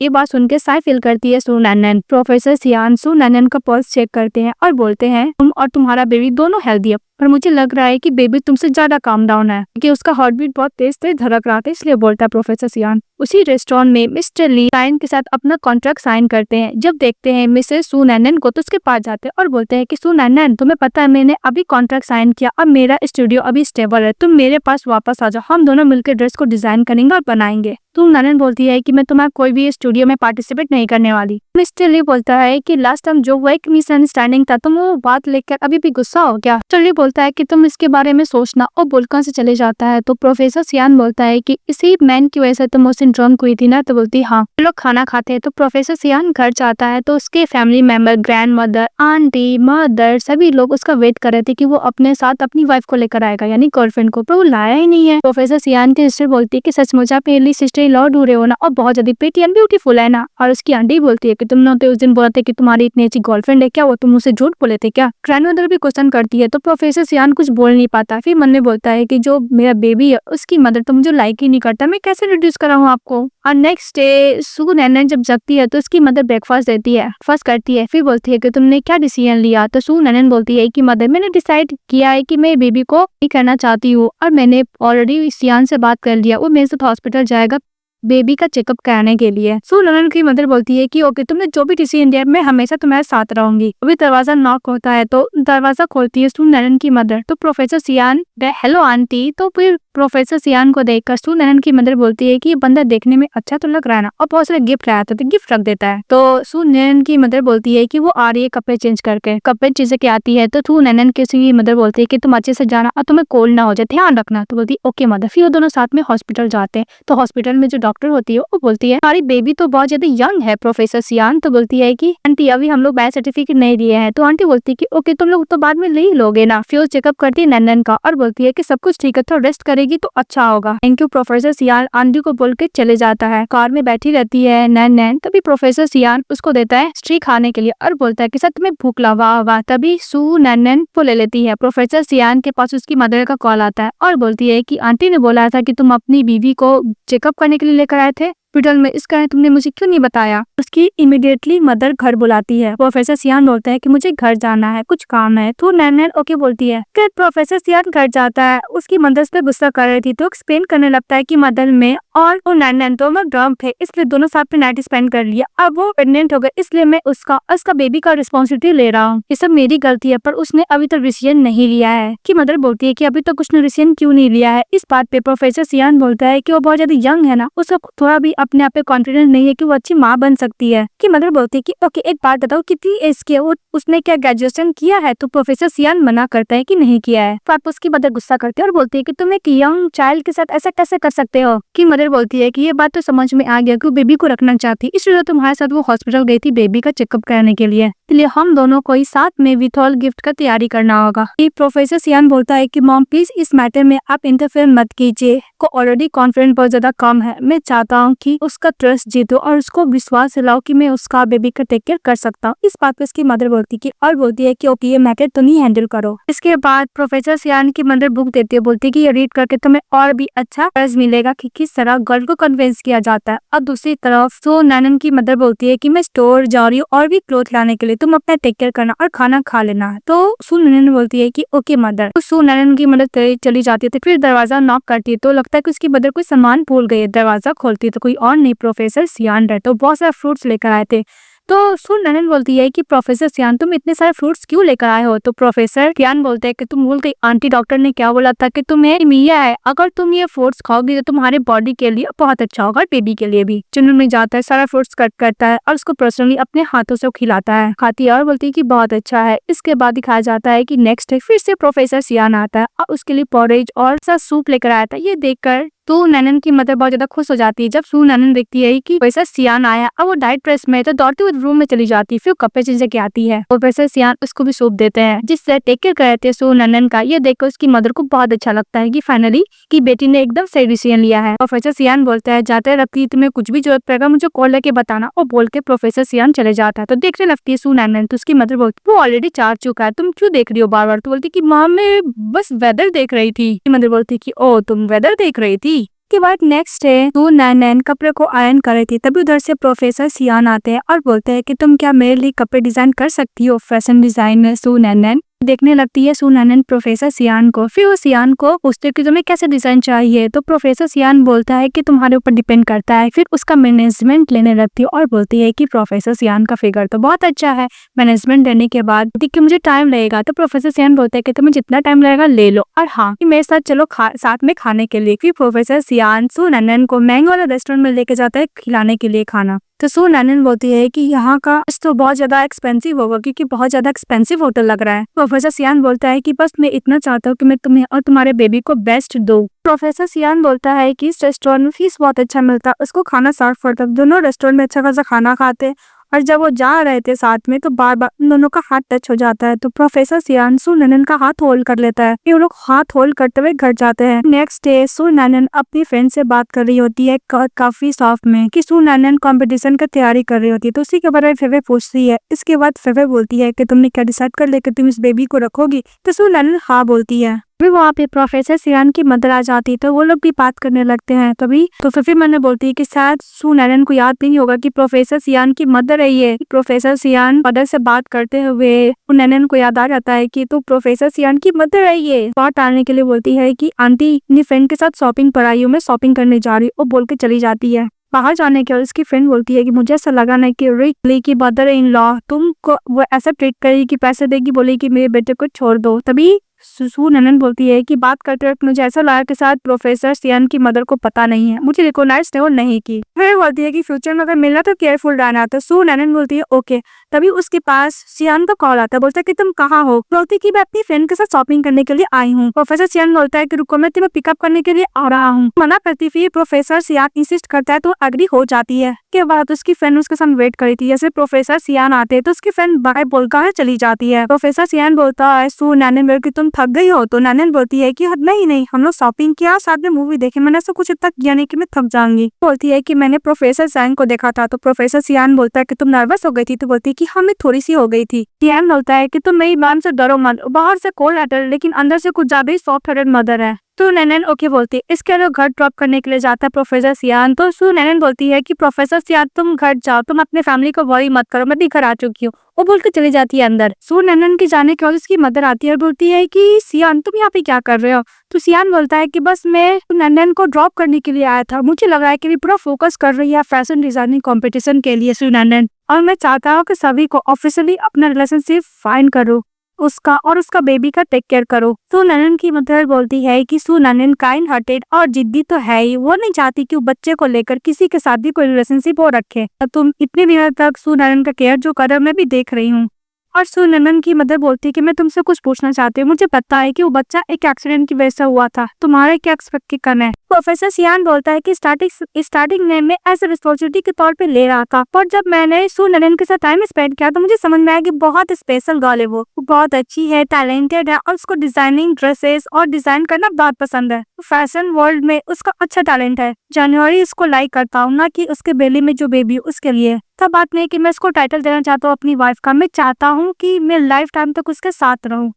ये बात सुन के साई फील करती है सू नैनन। प्रोफेसर सियान सू नैनन का पल्स चेक करते हैं और बोलते हैं तुम और तुम्हारा बेबी दोनों हेल्दी है, पर मुझे लग रहा है कि बेबी तुमसे ज्यादा काम डाउन है, कि उसका हार्ट बीट बहुत तेज तेज धड़क रहा था, इसलिए बोलता है प्रोफेसर सियान। उसी रेस्टोरेंट में मिस्टर ली साइन के साथ अपना कॉन्ट्रैक्ट साइन करते हैं। जब देखते हैं मिसेस सू नैनन को तो उसके पास जाते हैं और बोलते हैं कि सू नैनन, तुम्हें पता है मैंने अभी कॉन्ट्रैक्ट साइन किया, अब मेरा स्टूडियो अभी स्टेबल है, तुम मेरे पास वापस आ जाओ, हम दोनों मिलकर ड्रेस को डिजाइन करेंगे और बनाएंगे। तो नैनन बोलती है कि मैं तुम्हारा कोई भी स्टूडियो में पार्टिसिपेट नहीं करने वाली। मिस्टर ली बोलता है कि लास्ट टाइम जो वो एक मिसअंडरस्टैंडिंग था, तुम वो बात लेकर अभी भी गुस्सा हो क्या? मिस्टर ली बोलता है कि तुम इसके बारे में सोचना, और बोलकर से चले जाता है। तो प्रोफेसर सियान बोलता है कि इसी मैन की वजह से तुम उस दिन ड्रंक हुई थी ना? तो बोलती हाँ। लोग खाना खाते हैं तो प्रोफेसर सियान घर जाता है, तो उसके family member, grand mother, aunty, mother, सभी लोग उसका वेट कर रहे थे कि वो अपने साथ अपनी वाइफ को लेकर आएगा, यानी गर्लफ्रेंड को, पर वो लाया ही नहीं है। प्रोफेसर सियान की सिस्टर बोलती है कि सचमुच आप मेरी सिस्टर इन लॉ ढूंढ रहे हो ना, और बहुत ज्यादा प्रीटी एंड ब्यूटीफुल है ना? और उसकी आंटी बोलती है कि तुमने तो उस दिन बोला था कि तुम्हारी इतनी अच्छी गर्लफ्रेंड है क्या, वो तुम उसे झूठ बोले थे क्या? ग्रैंड मदर भी क्वेश्चन करती है, तो प्रोफेसर सियान कुछ बोल नहीं पाता। फिर मन में बोलता है कि जो मेरा बेबी है उसकी मदर तो मुझे लाइक ही नहीं करता, मैं कैसे रिड्यूस कराऊं आपको। और नेक्स्ट डे सू नैनन जब जगती है तो उसकी मदर ब्रेकफास्ट देती है, फर्स्ट करती है, फिर बोलती है कि तुमने क्या डिसीजन लिया? तो सू नैनन बोलती है कि मदर, मैंने डिसाइड किया है कि मैं बेबी को नहीं करना चाहती हूँ, और मैंने ऑलरेडी सियान से बात कर लिया, वो मेरे साथ हॉस्पिटल जाएगा बेबी का चेकअप कराने के लिए। सू नैनन की मदर बोलती है कि ओके, तुमने जो भी डिसीजन दिया मैं हमेशा तुम्हारे साथ रहूंगी। अभी दरवाजा नॉक होता है तो दरवाजा खोलती है सू नैनन की मदर। तो प्रोफेसर सियान, हेलो आंटी। तो फिर प्रोफेसर सियान को देखकर सू नैनन की मदर बोलती है कि ये बंदा देखने में अच्छा तो लग रहा है ना, और बहुत सारे गिफ्ट लाया था, तो गिफ्ट रख देता है। तो सू नैनन की मदर बोलती है कि वो आ रही है कपड़े चेंज करके। कपड़े चीजें के आती है तो सू नैनन की मदर बोलती है कि तुम अच्छे से जाना और तुम्हें कोल्ड ना हो जाए, ध्यान रखना। तो बोलती है ओके मदर। फिर वो दोनों साथ में हॉस्पिटल जाते हैं। तो हॉस्पिटल में जो डॉक्टर होती है वो बोलती है हमारी बेबी तो बहुत ज्यादा यंग है प्रोफेसर सियान। तो बोलती है कि आंटी अभी हम लोग मैरिज सर्टिफिकेट नहीं दिए हैं। तो आंटी बोलती है कि ओके, तुम लोग तो बाद में ले ही लोगे ना। फिर वो चेकअप करती है नैनन का और बोलती है कि सब कुछ ठीक है, तो रेस्ट करेगी तो अच्छा होगा। Thank you. प्रोफेसर सियान आंटी को बोल के चले जाता है। कार में बैठी रहती है नैनन। तभी प्रोफेसर सियान उसको देता है स्ट्री खाने के लिए और बोलता है कि सर तुम्हें भूख लगा होगा। तभी सू नैनन को ले लेती है। प्रोफेसर सियान के पास उसकी मदर का कॉल आता है और बोलती है कि आंटी ने बोला था कि तुम अपनी बीवी को चेकअप करने के लिए लेकर आए थे हॉस्पिटल में, इस कारण तुमने मुझे क्यों नहीं बताया? उसकी इमीडिएटली मदर घर बुलाती है। प्रोफेसर सियान बोलता है कि मुझे घर जाना है, कुछ काम है। तो नैनन ओके बोलती है। फिर प्रोफेसर सियान घर जाता है, उसकी मदर से गुस्सा कर रही थी तो एक्सप्लेन करने लगता है कि मदर में और वो नैनन दोनों ड्रम थे, इसलिए दोनों साथ में नाइट स्पेंड कर लिया। अब वो प्रेग्नेंट हो गए, इसलिए मैं उसका बेबी का रिस्पॉन्सिबिलिटी ले रहा हूँ। ये सब मेरी गलती है, पर उसने अभी तक डिसीजन नहीं लिया है। कि मदर बोलती है कि अभी तक उसने डिसीजन क्यों नहीं लिया है? इस बात पे प्रोफेसर सियान बोलता है कि वो बहुत ज्यादा यंग है ना, उसका थोड़ा भी अपने आप पे कॉन्फिडेंस नहीं है कि वो अच्छी माँ बन सकती है। कि मदर बोलती है कि ओके एक बात बताओ, कितनी एज की है वो, उसने क्या ग्रेजुएशन किया है? तो प्रोफेसर सियान मना करता है कि नहीं किया है। तो उसकी मदर गुस्सा करती है और बोलती है कि तुम एक यंग चाइल्ड के साथ ऐसा कैसे कर सकते हो? कि मदर बोलती है कि ये बात तो समझ में आ गया कि वो बेबी को रखना चाहती, इसलिए तुम्हारे साथ वो हॉस्पिटल गई थी बेबी का चेकअप कराने के लिए, इसलिए हम दोनों को ही साथ में विथॉल गिफ्ट का तैयारी करना होगा। प्रोफेसर सियान बोलता है कि मॉम प्लीज इस मैटर में आप इंटरफेयर मत कीजिए, को ऑलरेडी कॉन्फिडेंस बहुत ज्यादा कम है, मैं चाहता हूँ कि उसका ट्रस्ट जीतो और उसको विश्वास दिलाओ कि मैं उसका बेबी का टेक केयर कर सकता हूँ। इस बात पे उसकी मदर बोलती है कि ओके ये मैटर तुम ही हैंडल करो। इसके बाद प्रोफेसर सियान की मदर बुक देती है, बोलती है कि ये रीड करके तुम्हें और भी अच्छा ट्रस्ट मिलेगा कि किस तरह गर्ल को कन्विंस किया जाता है। और दूसरी तरफ सो नैनन की मदर बोलती है कि मैं स्टोर जा रही हूँ और भी क्लोथ लाने के लिए, तुम अपना टेक केयर करना और खाना खा लेना। तो सू नैनन बोलती है कि ओके मदर। तो सू नैनन की मदर चली जाती है। तो फिर दरवाजा नॉक करती है तो लगता है कि उसकी मदर कोई सामान भूल गई है। दरवाजा खोलती है तो कोई और नहीं, प्रोफेसर सियान रहते तो बहुत सारे फ्रूट्स लेकर आए थे। तो सू नैनन बोलती है कि प्रोफेसर सियान तुम इतने सारे फ्रूट्स क्यों लेकर आए हो? तो प्रोफेसर सियान बोलते हैं कि तुम भूल गई, आंटी डॉक्टर ने क्या बोला था कि तुम्हें मिया है, अगर तुम ये फ्रूट्स खाओगी तो तुम्हारे बॉडी के लिए बहुत अच्छा होगा, बेबी के लिए भी। चुनन में जाता है, सारा फ्रूट्स कट करता है और उसको पर्सनली अपने हाथों से खिलाता है, खाती है और बोलती है कि बहुत अच्छा है। इसके बाद दिखाया जाता है कि नेक्स्ट डे फिर से प्रोफेसर सियान आता है और उसके लिए पॉरेज और सा सूप लेकर आया था। ये देखकर सू नैनन की मदर बहुत ज्यादा खुश हो जाती है जब सू नैनन देखती है कि प्रोफेसर सियान आया और वो डाइट ड्रेस में तो दौड़ती हुई रूम में चली जाती है। फिर कपड़े चेंज के आती है। प्रोफेसर सियान उसको भी सूप देते हैं जिससे टेक केयर करते हैं सू नैनन का। ये देखकर उसकी मदर को बहुत अच्छा लगता है कि फाइनली की बेटी ने एकदम सही डिसीजन लिया है। प्रोफेसर सियान बोलता है जाते रखती तुम्हें कुछ भी जरूरत पड़ेगा मुझे कॉल करके बताना, और बोल के प्रोफेसर सियान चले जाता है। तो देखने लगती है सू नैनन तो उसकी मदर बोलती वो ऑलरेडी चार चुका है, तुम क्यों देख रही हो बार बार। तो बोलती कि माँ मैं बस वेदर देख रही थी। मदर बोलती कि ओ तुम वेदर देख रही थी। के बाद नेक्स्ट डे सू नैनन कपड़े को आयरन कर रही थी, तभी उधर से प्रोफेसर सियान आते हैं और बोलते हैं कि तुम क्या मेरे लिए कपड़े डिजाइन कर सकती हो। फैशन डिजाइनर सू नैनन देखने लगती है सू नैनन प्रोफेसर सियान को। फिर वो सियान को पूछते कि तुम्हें कैसे डिजाइन चाहिए। तो प्रोफेसर सियान बोलता है कि तुम्हारे ऊपर डिपेंड करता है। फिर उसका मैनेजमेंट लेने लगती है और बोलती है कि प्रोफेसर सियान का फिगर तो बहुत अच्छा है। मैनेजमेंट लेने के बाद बोलती कि मुझे टाइम लगेगा। तो प्रोफेसर सियान बोलता है कि तुम्हें जितना टाइम लगेगा ले लो, और हाँ कि मेरे साथ चलो साथ में खाने के लिए। फिर प्रोफेसर सियान सू नैनन को महंगे वाला रेस्टोरेंट में लेके जाता है खिलाने के लिए खाना। तो सू नैनन बोलती है कि यहाँ का तो बहुत ज्यादा एक्सपेंसिव होगा क्योंकि बहुत ज्यादा एक्सपेंसिव होटल लग रहा है। प्रोफेसर सियान बोलता है कि बस मैं इतना चाहता हूँ कि मैं तुम्हें और तुम्हारे बेबी को बेस्ट दूँ। प्रोफेसर सियान बोलता है कि इस रेस्टोरेंट में फीस बहुत अच्छा मिलता है, उसको खाना सर्व करता है। दोनों रेस्टोरेंट में अच्छा खासा खाना खाते, और जब वो जा रहे थे साथ में तो बार बार उन दोनों का हाथ टच हो जाता है। तो प्रोफेसर सियान सू नैनन का हाथ होल्ड कर लेता है। ये लोग हाथ होल्ड करते हुए घर जाते हैं। नेक्स्ट डे सू नैनन अपनी फ्रेंड से बात कर रही होती है काफी सॉफ्ट में कि सू नैनन कंपटीशन की तैयारी कर रही होती है। तो उसी के बारे में फेवे पूछती है। इसके बाद फेवे बोलती है कि तुमने क्या डिसाइड कर लिया कि तुम इस बेबी को रखोगी। तो सू नैनन हाँ बोलती है। फिर वहाँ पे प्रोफेसर सियान की मदर आ जाती है तो वो लोग भी बात करने लगते हैं। तभी तो फिर मैंने बोलती है कि शायद सू नैनन को याद भी नहीं होगा कि प्रोफेसर सियान की मदर है ये। प्रोफेसर सियान मदर से बात करते हुए नैनन को याद आ जाता है कि तो प्रोफेसर सियान की मदर है ये। बात टालने के लिए बोलती है कि आंटी अपनी फ्रेंड के साथ शॉपिंग पर आई हूँ, मैं शॉपिंग करने जा रही हूँ, बोल के चली जाती है। बाहर जाने के बाद उसकी फ्रेंड बोलती है कि मुझे ऐसा लगा ना कि रिकली की मदर इन लॉ तुमको वो ऐसा ट्रीट करेगी कि पैसे देगी, बोले कि मेरे बेटे को छोड़ दो। तभी सू नैनन बोलती है कि बात करते वक्त मुझे ऐसा लगा कि शायद प्रोफेसर सियान की मदर को पता नहीं है, मुझे रिकॉग्नाइज नहीं की। फिर बोलती है कि फ्यूचर में अगर मिलना तो केयरफुल रहना। तो सू नैनन बोलती है ओके। तभी उसके पास सियान का कॉल आता है, बोलता है कि तुम कहाँ हो। बोलती है कि मैं अपनी फ्रेंड के साथ शॉपिंग करने के लिए आई हूँ। प्रोफेसर सियान बोलता है कि रुको मैं तुम्हें पिकअप करने के लिए आ रहा हूँ। मना करती फिर प्रोफेसर सियान इंसिस्ट करता है तो अग्री हो जाती है। के बाद उसकी फ्रेंड उसके साथ वेट करी थी। जैसे प्रोफेसर सियान आते हैं तो उसकी फ्रेंड बाय बोलकर चली जाती है। प्रोफेसर सियान बोलता है सू नैनन कि तुम थक गई हो। तो नैनन बोलती है कि नहीं हम लोग शॉपिंग किया साथ में मूवी देखे, मैंने ऐसा कुछ इतना किया नहीं कि मैं थक जाऊंगी। बोलती है कि मैंने प्रोफेसर सियान को देखा था। तो प्रोफेसर सियान बोलता है कि तुम नर्वस हो गई थी। तो बोलती है कि हाँ मैं थोड़ी सी हो गई थी। सियान बोलता है कि तुम मेरी मैम से डरो मत, बाहर से कोल्ड लेटर लेकिन अंदर से कुछ ज्यादा ही सॉफ्ट हार्टेड मदर है। तो नैनन ओके बोलती है। इसके बाद घर ड्रॉप करने के लिए जाता है प्रोफेसर सियान। तो सू नैनन बोलती है कि प्रोफेसर सियान तुम घर जाओ, तुम अपने फैमिली को वरी मत करो, मैं भी घर आ चुकी हूँ। वो बोल के चली जाती है अंदर। सू नैनन के जाने के बाद उसकी मदर आती है और बोलती है कि सियान तुम यहाँ पे क्या कर रहे हो। तो सियान बोलता है कि बस मैं नैनन को ड्रॉप करने के लिए आया था, मुझे लग रहा है कि पूरा फोकस कर रही है फैशन डिजाइनिंग कंपटीशन के लिए सू नैनन, और मैं चाहता हूँ कि सभी को ऑफिशियली अपना रिलेशनशिप फाइन करो, उसका और उसका बेबी का टेक केयर करो। सू नैनन की मदर बोलती है कि सू नैनन काइंड हार्टेड और जिद्दी तो है ही, वो नहीं चाहती कि वो बच्चे को लेकर किसी के साथ भी कोई रिलेशनशिप हो रखे। तुम इतने दिनों तक सू नैनन का केयर जो कर मैं भी देख रही हूँ। और सू नैनन की मदर बोलती है कि मैं तुमसे कुछ पूछना चाहती हूँ, मुझे पता है कि वो बच्चा एक एक्सीडेंट की वजह से हुआ था, तुम्हारे क्या एक्सपेक्टेशन है। प्रोफेसर सियान बोलता है कि स्टार्टिंग में मैं एज रिस्पॉन्सिबिलिटी के तौर पे ले रहा था, पर जब मैंने सू नैनन के साथ टाइम स्पेंड किया तो मुझे समझ में आया कि बहुत स्पेशल गर्ल है, वो बहुत अच्छी है, टैलेंटेड है, और उसको डिजाइनिंग ड्रेसेस और डिजाइन करना बहुत पसंद है। फैशन वर्ल्ड में उसका अच्छा टैलेंट है। जनवरी इसको लाइक करता हूँ, ना कि उसके बेली में जो बेबी उसके लिए। तब बात नहीं कि मैं इसको टाइटल देना चाहता हूँ अपनी वाइफ का, मैं चाहता हूँ कि मैं लाइफ टाइम तक उसके साथ रहूँ।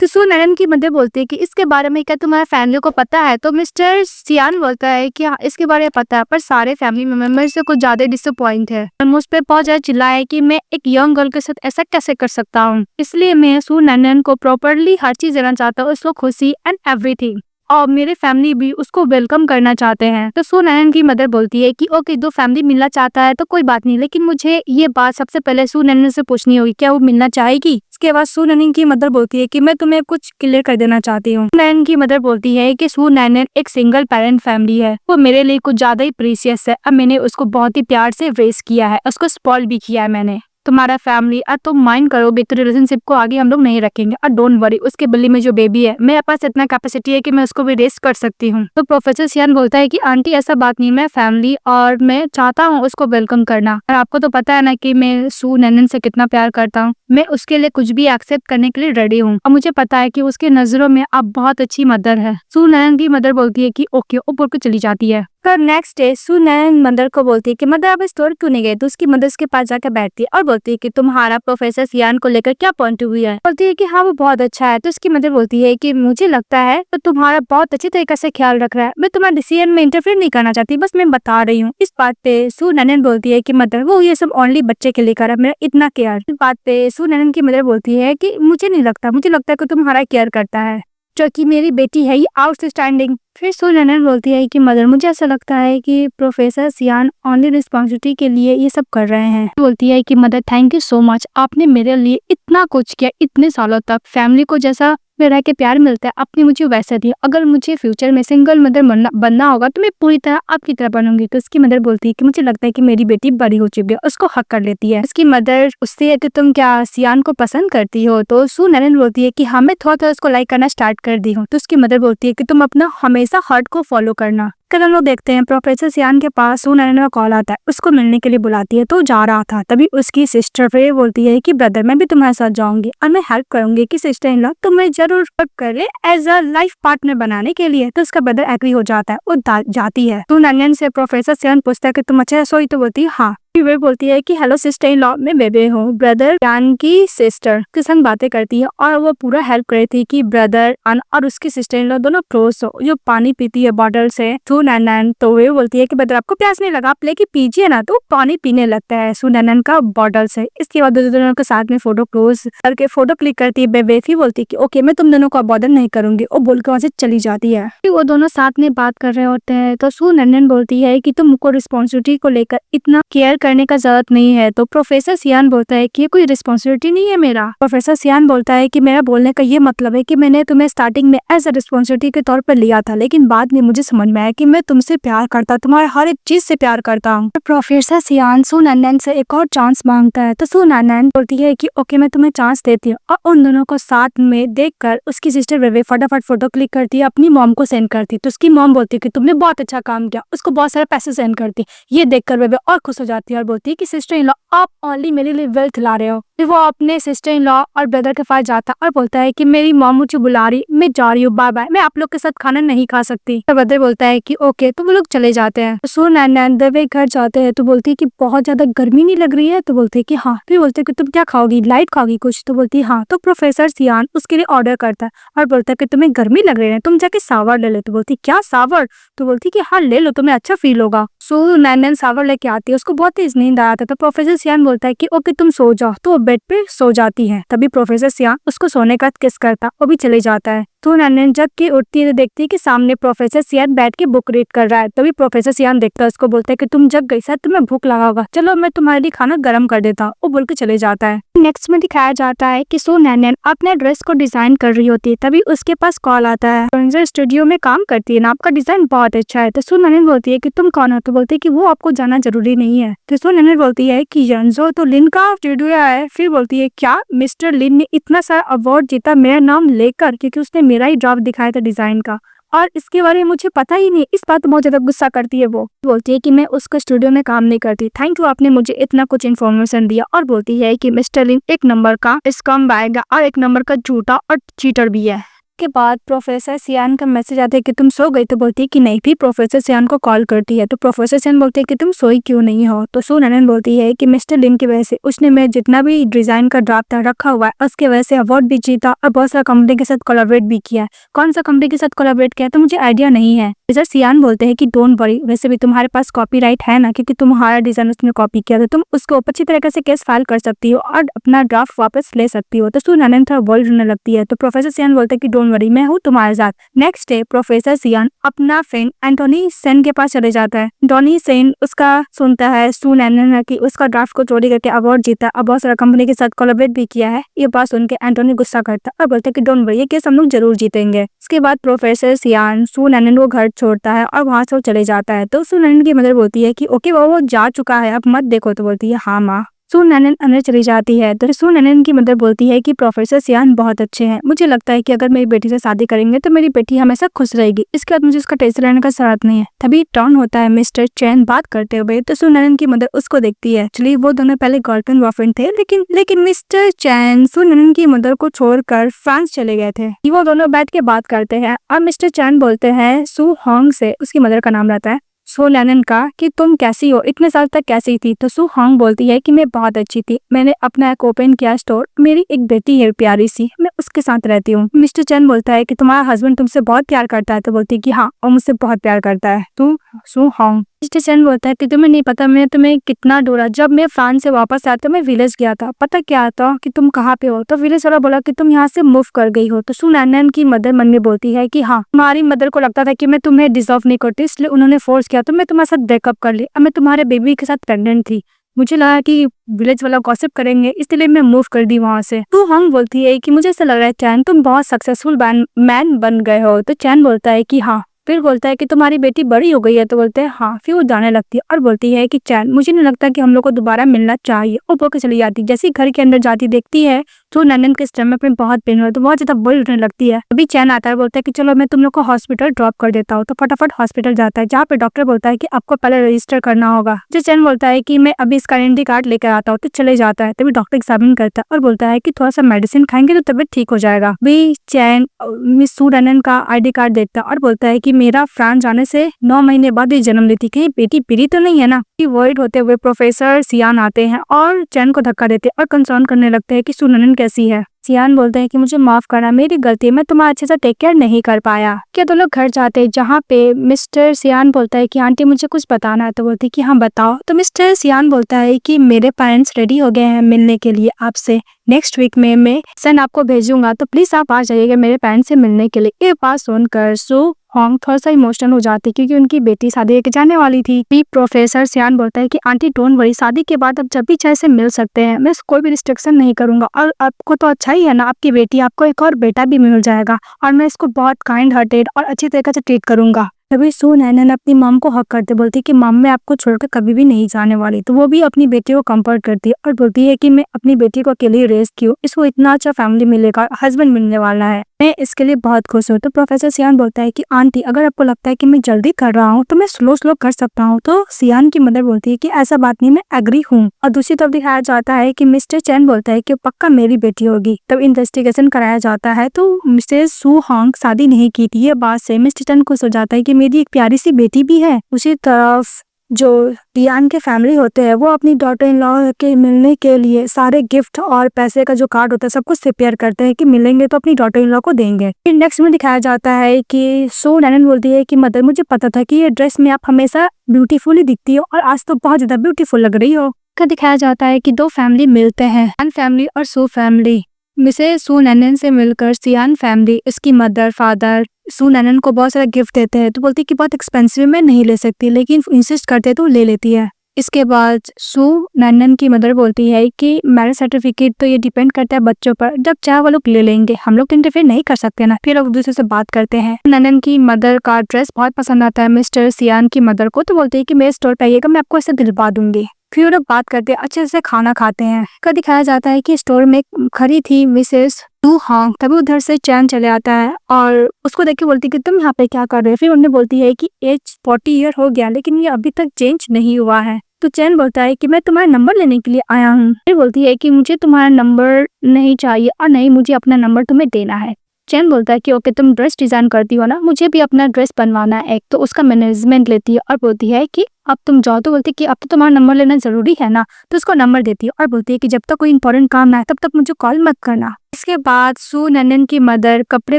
तो सू नैनन की मदर बोलती है कि इसके बारे में क्या तुम्हारे फैमिली को पता है। तो मिस्टर सियान बोलता है कि हाँ इसके बारे में पता है, पर सारे फैमिली मेंबर से कुछ ज्यादा डिसअपॉइंट है और मुझ पे बहुत ज्यादा चिल्लाया कि मैं एक यंग गर्ल के साथ ऐसा कैसे कर सकता हूँ। इसलिए मैं सू नैनन को प्रॉपरली हर चीज देना चाहता हूँ, उसको खुशी एंड एवरीथिंग, और मेरे फैमिली भी उसको वेलकम करना चाहते हैं। तो सू नैनन की मदर बोलती है कि ओके दो फैमिली मिलना चाहता है तो कोई बात नहीं, लेकिन मुझे ये बात सबसे पहले सू नैनन से पूछनी होगी, क्या वो मिलना चाहेगी। इसके बाद सू नैनन की मदर बोलती है कि मैं तुम्हें कुछ क्लियर कर देना चाहती हूँ। नैनन की मदर बोलती है कि सू नैनन एक सिंगल पेरेंट फैमिली है, वो मेरे लिए कुछ ज्यादा ही प्रीशियस है, अब मैंने उसको बहुत ही प्यार से रेस किया है, उसको स्पॉइल भी किया है मैंने। तुम्हारा फैमिली और तुम माइंड करोगे तो रिलेशनशिप को आगे हम लोग नहीं रखेंगे। और डोंट वरी, उसके बिल्ली में जो बेबी है मेरे पास इतना कैपेसिटी है कि मैं उसको भी रेस्ट कर सकती हूँ। तो प्रोफेसर सियान बोलता है कि आंटी ऐसा बात नहीं, मैं फैमिली और मैं चाहता हूँ उसको वेलकम करना। और आपको तो पता है ना कि मैं सू नैनन से कितना प्यार करता हूँ, मैं उसके लिए कुछ भी एक्सेप्ट करने के लिए रेडी हूँ। और मुझे पता है कि उसके नजरों में आप बहुत अच्छी मदर है। सू नैनन की मदर बोलती है कि ओके, वो बोल के चली जाती है। फिर नेक्स्ट डे सू नैनन मदर को बोलती है कि मदर आप स्टोर क्यों नहीं गए। तो उसकी मदर उसके पास जाकर बैठती है और बोलती है कि तुम्हारा प्रोफेसर सियान को लेकर क्या पॉइंट ऑफ व्यू है। बोलती है कि हाँ वो बहुत अच्छा है। तो उसकी मदर बोलती है कि मुझे लगता है तो तुम्हारा बहुत अच्छी तरीके से ख्याल रख रहा है, मैं तुम्हारे डिसीजन में इंटरफेयर नहीं करना चाहती, बस मैं बता रही हूँ। इस बात पे सू नैनन बोलती है कि मदर वो ये सब ओनली बच्चे के लिए कर रहा है, मेरा इतना केयर। इस बात पे सू नैनन की मदर बोलती है कि मुझे नहीं लगता, मुझे लगता है कि तुम्हारा केयर करता है, जो कि मेरी बेटी है ये आउटस्टैंडिंग। फिर सू नैनन बोलती है कि मदर मुझे ऐसा लगता है कि प्रोफेसर सियान ओनली रिस्पॉन्सिबिलिटी के लिए ये सब कर रहे हैं। बोलती है कि mother thank you so much, आपने मेरे लिए इतना कुछ किया इतने सालों तक। फैमिली को जैसा में रह के प्यार मिलता है आपने मुझे वैसा दिया। अगर मुझे फ्यूचर में सिंगल मदर बनना होगा तो मैं पूरी तरह आपकी तरह बनूंगी। तो उसकी मदर बोलती है कि मुझे लगता है कि मेरी बेटी बड़ी हो चुकी है, उसको हक कर लेती है। उसकी मदर उससे है कि तुम क्या सियान को पसंद करती हो। तो सू नैनन बोलती है कि हाँ मैं थोड़ा थोड़ा उसको लाइक करना स्टार्ट कर दी हूँ। तो उसकी मदर बोलती है कि तुम अपना हमेशा हार्ट को फॉलो करना। कल हम लोग देखते हैं प्रोफेसर सियान के पास सू नैनन का कॉल आता है, उसको मिलने के लिए बुलाती है। तो जा रहा था तभी उसकी सिस्टर फिर बोलती है कि ब्रदर मैं भी तुम्हारे साथ जाऊंगी और मैं हेल्प करूंगी कि सिस्टर इन लॉ तुम्हें जरूर हेल्प करे एज अ लाइफ पार्टनर बनाने के लिए। तो उसका ब्रदर एग्री हो जाता है, वो जाती है। तो नैनन से प्रोफेसर सियान पूछता है कि तुम अच्छा सोई। तो बोलती है हाँ। वे बोलती है कि हेलो सिस्टर इन लॉ, मैं बेबे हूँ, ब्रदर यान की सिस्टर के संग बातें करती है और वो पूरा हेल्प कर रही थी कि ब्रदर और उसकी सिस्टर इन लॉ दोनों क्लोज हो। जो पानी पीती है बॉटल से सू नैनन, तो वे बोलती है कि ब्रदर आपको प्यास नहीं लगा, आप लेके पीजिए ना। तो पानी पीने लगता है सू नैनन का बॉटल से। इसके बाद दोनों के साथ में फोटो क्लोज करके फोटो क्लिक करती है। बेबे फिर बोलती है कि ओके मैं तुम दोनों को बॉदर नहीं करूंगी, वो बोल के वहां से चली जाती है। फिर वो दोनों साथ में बात कर रहे होते हैं तो सू नैनन बोलती है कि तुमको रिस्पॉन्सिबिलिटी को लेकर इतना केयर करने का जरूरत नहीं है। तो प्रोफेसर सियान बोलता है कि ये कोई रिस्पॉन्सिबिलिटी नहीं है मेरा। प्रोफेसर सियान बोलता है कि मेरा बोलने का ये मतलब है कि मैंने तुम्हें स्टार्टिंग में एज अ रिस्पॉन्सिबिलिटी के तौर पर लिया था, लेकिन बाद में मुझे समझ में आया कि मैं तुमसे प्यार करता, तुम्हारे हर एक चीज से प्यार करता हूँ। तो प्रोफेसर सियान सू नैनन से एक और चांस मांगता है। तो सू नैनन बोलती है कि ओके मैं तुम्हें चांस देती हूँ। और उन दोनों को साथ में देखकर उसकी सिस्टर बेबे फटाफट फोटो क्लिक करती है, अपनी मॉम को सेंड करती है। तो उसकी मॉम बोलती है कि तुमने बहुत अच्छा काम किया, उसको बहुत सारे पैसे सेंड करती है। ये देखकर बेबे और खुश हो जाती है और बोलती है कि सिस्टर इन लॉ आप ओनली मेरे लिए वेल्थ ला रहे हो। फिर वो अपने सिस्टर इन लॉ और ब्रदर के पास जाता और बोलता है कि मेरी मॉम मुझे बुला रही, मैं जा रही हूँ, बाय बाय, मैं आप लोग के साथ खाना नहीं खा सकती। तो ब्रदर बोलता है कि ओके। तो वो लोग चले जाते हैं। तो सू नैनन देवे घर जाते हैं तो बोलती है कि बहुत ज्यादा गर्मी नहीं लग रही है। तो बोलते है कि हाँ। फिर बोलते है कि तुम क्या खाओगी, लाइट खाओगी कुछ। तो बोलती है हाँ। तो प्रोफेसर सियान उसके लिए ऑर्डर करता है और बोलता है कि तुम्हें गर्मी लग रही है, तुम जाके सावर ले लो। तो बोलती क्या सावर। तो बोलती कि हाँ ले लो, तुम्हें अच्छा फील होगा। सो नैनन सावर लेके आती है, उसको बहुत तेज नींद आता है। तो प्रोफेसर सियान बोलता है कि ओके तुम सो जाओ। तो वो बेड पे सो जाती है। तभी प्रोफेसर सियान उसको सोने का किस करता, वो भी चले जाता है। तो नैनन जब के उठती है तो देखती है कि सामने प्रोफेसर सियान बैठ के बुक रीड कर रहा है। तभी प्रोफेसर सियान देखता है, उसको बोलता है कि तुम जग गई, शायद तुम्हें भूख लगा होगा, चलो मैं तुम्हारे लिए खाना गर्म कर देता हूँ। वो बोल के चले जाता है। नेक्स्ट में दिखाया जाता है कि सू नैनन अपने ड्रेस को डिजाइन कर रही होती है। तभी उसके पास कॉल आता है, रेंजर स्टूडियो में काम करती है ना, आपका डिजाइन बहुत अच्छा है। तो सू नैनन बोलती है कि तुम कौन हो। तो बोलती है कि वो आपको जाना जरूरी नहीं है। तो सू नैनन बोलती है कि यंजो तो लिन का स्टूडियो है। फिर बोलती है क्या मिस्टर लिन ने इतना सारा अवार्ड जीता मेरा नाम लेकर, क्योंकि उसने मेरा ही ड्राफ्ट दिखाया था डिजाइन का और इसके बारे में मुझे पता ही नहीं। इस बात बहुत ज्यादा गुस्सा करती है। वो बोलती है कि मैं उसका स्टूडियो में काम नहीं करती, थैंक यू आपने मुझे इतना कुछ इन्फॉर्मेशन दिया। और बोलती है कि मिस्टर लिन एक नंबर का स्कम बैग और एक नंबर का झूठा और चीटर भी है। के बाद प्रोफेसर सियान का मैसेज आता है कि तुम सो गई। तो बोलती है कि नहीं। फिर प्रोफेसर सियान को कॉल करती है। तो प्रोफेसर सियान बोलते हैं कि तुम सोई क्यों नहीं हो। तो सू नैनन बोलती है कि मिस्टर लिन की वजह से उसने मैं जितना भी डिजाइन का ड्राफ्ट था रखा हुआ है उसके वजह से अवार्ड भी जीता और बहुत सारा कंपनी के साथ कोलैबोरेट भी किया है। कौन सा कंपनी के साथ कोलैबोरेट किया तो मुझे आइडिया नहीं है। प्रोफेसर सियान बोलते हैं कि डोंट वरी, वैसे भी तुम्हारे पास कॉपीराइट है ना, क्योंकि तुम्हारा डिजाइन उसने कॉपी किया था, तुम उसको अच्छी तरीके से केस फाइल कर सकती हो और अपना ड्राफ्ट वापस ले सकती हो। तो सू नैनन थोड़ा वर्ल्ड होने लगती है। तो प्रोफेसर सियान बोलते हैं कि डोंट वरी, मैं हूँ तुम्हारे साथ। नेक्स्ट डे प्रोफेसर सियान अपना फ्रेंड एंटोनी सेन के पास चले जाता है। डॉनी सेन उसका सुनता है सू नैनन की उसका ड्राफ्ट को चोरी करके अवार्ड जीता और बहुत सारा कंपनी के साथ कोलैबोरेट भी किया है। ये बात सुन के एंटोनी गुस्सा करता है और बोलता है कि डोंट वरी, ये केस हम लोग जरूर जीतेंगे। इसके बाद प्रोफेसर सियान सू नैनन को घर छोड़ता है और वहां से वो चले जाता है। तो सू नैनन की मदर बोलती है कि ओके वो जा चुका है, अब मत देखो। तो बोलती है हाँ माँ। सू नैनन अंदर चली जाती है तो सू नैनन की मदर बोलती है कि प्रोफेसर सियान बहुत अच्छे हैं, मुझे लगता है कि अगर मेरी बेटी से शादी करेंगे तो मेरी बेटी हमेशा खुश रहेगी, इसके बाद मुझे उसका टेंशन रहने का जरूरत नहीं है। तभी टर्न होता है मिस्टर चैन बात करते हुए तो सू नैनन की मदर उसको देखती है। एक्चुअली वो दोनों पहले गर्लफ्रेंड बॉयफ्रेंड थे लेकिन मिस्टर चैन सू नैनन की मदर को छोड़कर फ्रांस चले गए थे। वो दोनों बैठ के बात करते हैं और मिस्टर चैन बोलते हैं सू होंग से, उसकी मदर का नाम रहता है, सू नैनन का कि तुम कैसी हो, इतने साल तक कैसी थी। तो सू होंग बोलती है कि मैं बहुत अच्छी थी, मैंने अपना एक ओपन किया स्टोर, मेरी एक बेटी है प्यारी सी, मैं उसके साथ रहती हूँ। मिस्टर चैन बोलता है कि तुम्हारा हस्बैंड तुमसे बहुत प्यार करता है। तो बोलती है कि हाँ, और मुझसे बहुत प्यार करता है। तुम सू होंग। मिस्टर चैन बोलता है कि तुम्हें नहीं पता मैं तुम्हें कितना ढूंढा, जब मैं फ्रांस से वापस आया तो मैं विलेज गया था, पता क्या आता कि तुम कहाँ पे हो। तो विलेज वाला बोला कि तुम यहाँ से मूव कर गई हो। तो सू नैनन की मदर मन में बोलती है कि हाँ, तुम्हारी मदर को लगता था कि मैं तुम्हें डिजर्व नहीं करती, इसलिए उन्होंने फोर्स किया तो मैं तुम्हारे साथ ब्रेकअप कर ली। अब मैं तुम्हारे बेबी के साथ प्रेग्नेंट थी, मुझे लगा कि विलेज वाला गॉसिप करेंगे, इसलिए मैं मूव कर दी वहां से। तो हम बोलती है कि मुझे ऐसा लग रहा है चैन तुम बहुत सक्सेसफुल मैन बन गए हो। तो चैन बोलता है कि हाँ। फिर बोलता है कि तुम्हारी बेटी बड़ी हो गई है। तो बोलते हैं हाँ। फिर वो जाने लगती है और बोलती है कि चैन मुझे नहीं लगता कि हम लोग को दोबारा मिलना चाहिए, और बोल के चली जाती। जैसे घर के अंदर जाती देखती है तो नैनन के स्टमक में बहुत पेन हो तो बहुत ज्यादा बोल उठने लगती है। अभी चैन आता है, बोलता है कि चलो मैं तुम लोग को हॉस्पिटल ड्रॉप कर देता हूँ। तो फटाफट हॉस्पिटल जाता है जहाँ पे डॉक्टर बोलता है कि आपको पहले रजिस्टर करना होगा। जो चैन बोलता है कि मैं अभी इसका आइडेंटिटी कार्ड लेकर आता हूँ। तो चले जाता है, तभी डॉक्टर एग्जामिन करता है और बोलता है कि थोड़ा सा मेडिसिन खाएंगे तो तबियत ठीक हो जाएगा। भी चैन मिस सू नैनन का ID कार्ड देखता है और बोलता है कि मेरा फ्रांस जाने से 9 महीने बाद ही जन्म लेती, कहीं बेटी पीरी तो नहीं है ना। वर्ड होते हुए प्रोफेसर सियान आते हैं और चैन को धक्का देते और कंसर्न करने लगते हैं कि सू नैनन कैसी है। सियान बोलते हैं कि मुझे माफ करना, मेरी गलती है, मैं तुम्हारा अच्छे से टेक केयर नहीं कर पाया। क्या तो लोग घर जाते हैं जहाँ पे मिस्टर सियान बोलता है कि आंटी मुझे कुछ बताना है। तो बोलती है कि हाँ बताओ। तो मिस्टर सियान बोलता है कि मेरे पेरेंट्स रेडी हो गए हैं मिलने के लिए आपसे, नेक्स्ट वीक में मैं सन आपको भेजूंगा, तो प्लीज आप आ जाइएगा मेरे पेरेंट्स से मिलने के लिए। ये बात सुनकर सू होंग थोड़ा सा इमोशनल हो जाती क्योंकि उनकी बेटी शादी लेके जाने वाली थी। भी प्रोफेसर सियान बोलता है कि आंटी डोंट वरी, शादी के बाद अब जब भी चाहे से मिल सकते हैं, मैं कोई भी रिस्ट्रिक्शन नहीं करूंगा, और आपको तो अच्छा ही है ना, आपकी बेटी, आपको एक और बेटा भी मिल जाएगा, और मैं इसको बहुत काइंड हार्टेड और अच्छी तरीके से ट्रीट करूंगा। तभी सू नैनन अपनी मॉम को हक करते बोलती है कि मॉम मैं आपको छोड़कर कभी भी नहीं जाने वाली। तो वो भी अपनी बेटी को कंफर्ट करती है और बोलती है कि मैं अपनी बेटी को अकेले रेस क्यों, इसको इतना अच्छा फैमिली मिलेगा, हस्बैंड मिलने वाला है, मैं इसके लिए बहुत खुश हूँ। तो प्रोफेसर सियान बोलता है कि आंटी अगर आपको लगता है कि मैं जल्दी कर रहा हूँ तो मैं स्लो कर सकता हूँ। तो सियान की मदर बोलती है कि ऐसा बात नहीं, मैं एग्री हूँ। और दूसरी तरफ दिखाया जाता है कि मिस्टर चैन बोलता है कि पक्का मेरी बेटी होगी। तब इन्वेस्टिगेशन कराया जाता है तो मिसेस सू होंग शादी नहीं की थी, ये बात से मिस्टर चैन खुश हो जाता है कि मेरी एक प्यारी सी बेटी भी है। उसी तरफ जो रियान के फैमिली होते हैं वो अपनी डॉटर इन लॉ के मिलने के लिए सारे गिफ्ट और पैसे का जो कार्ड होता है सब कुछ प्रिपेयर करते हैं कि मिलेंगे तो अपनी डॉटर इन लॉ को देंगे। फिर नेक्स्ट में दिखाया जाता है कि सू नैनन बोलती है कि मदर मुझे पता था कि ये ड्रेस में आप हमेशा ब्यूटीफुल ही दिखती हो और आज तो बहुत ज्यादा ब्यूटीफुल लग रही हो। दिखाया जाता है कि दो फैमिली मिलते हैं, सियान फैमिली और सू फैमिली। मिसेस सू नैनन से मिलकर सियान फैमिली, इसकी मदर फादर सू नैनन को बहुत सारा गिफ्ट देते हैं। तो बोलती है कि बहुत एक्सपेंसिव मैं नहीं ले सकती, लेकिन इंसिस्ट करते तो ले लेती है। इसके बाद सू नैनन की मदर बोलती है कि मैरिज सर्टिफिकेट तो ये डिपेंड करता है बच्चों पर, जब चाहे वो लोग ले लेंगे, हम लोग तो इंटरफेयर नहीं कर सकते ना। फिर लोग दूसरे से बात करते हैं। नैनन की मदर का ड्रेस बहुत पसंद आता है मिस्टर सियान की मदर को, तो बोलती है कि मेरे स्टोर पे आइएगा, मैं आपको ऐसे दिलवा दूंगी। फिर वो लोग बात करते हैं, अच्छे से खाना खाते हैं। का दिखाया जाता है कि स्टोर में खड़ी थी मिसेस सू होंग। तभी उधर से चैन चले आता है और उसको देख के बोलती है कि तुम यहाँ पे क्या कर रहे हो। फिर उन्हें बोलती है कि एज 40 ईयर हो गया लेकिन ये अभी तक चेंज नहीं हुआ है। तो चैन बोलता है कि मैं तुम्हारा नंबर लेने के लिए आया हूँ। फिर बोलती है कि मुझे तुम्हारा नंबर नहीं चाहिए और नहीं मुझे अपना नंबर तुम्हें देना है। चैन बोलता है कि ओके तुम ड्रेस डिजाइन करती हो ना, मुझे भी अपना ड्रेस बनवाना है एक। तो उसका मैनेजमेंट लेती है और बोलती है कि अब तुम जाओ। तो बोलती है कि अब तो तुम्हारा नंबर लेना जरूरी है ना। तो उसको नंबर देती है और बोलती है कि जब तक कोई इंपॉर्टेंट काम ना है तब तक मुझे कॉल मत करना। इसके बाद सू नैनन की मदर कपड़े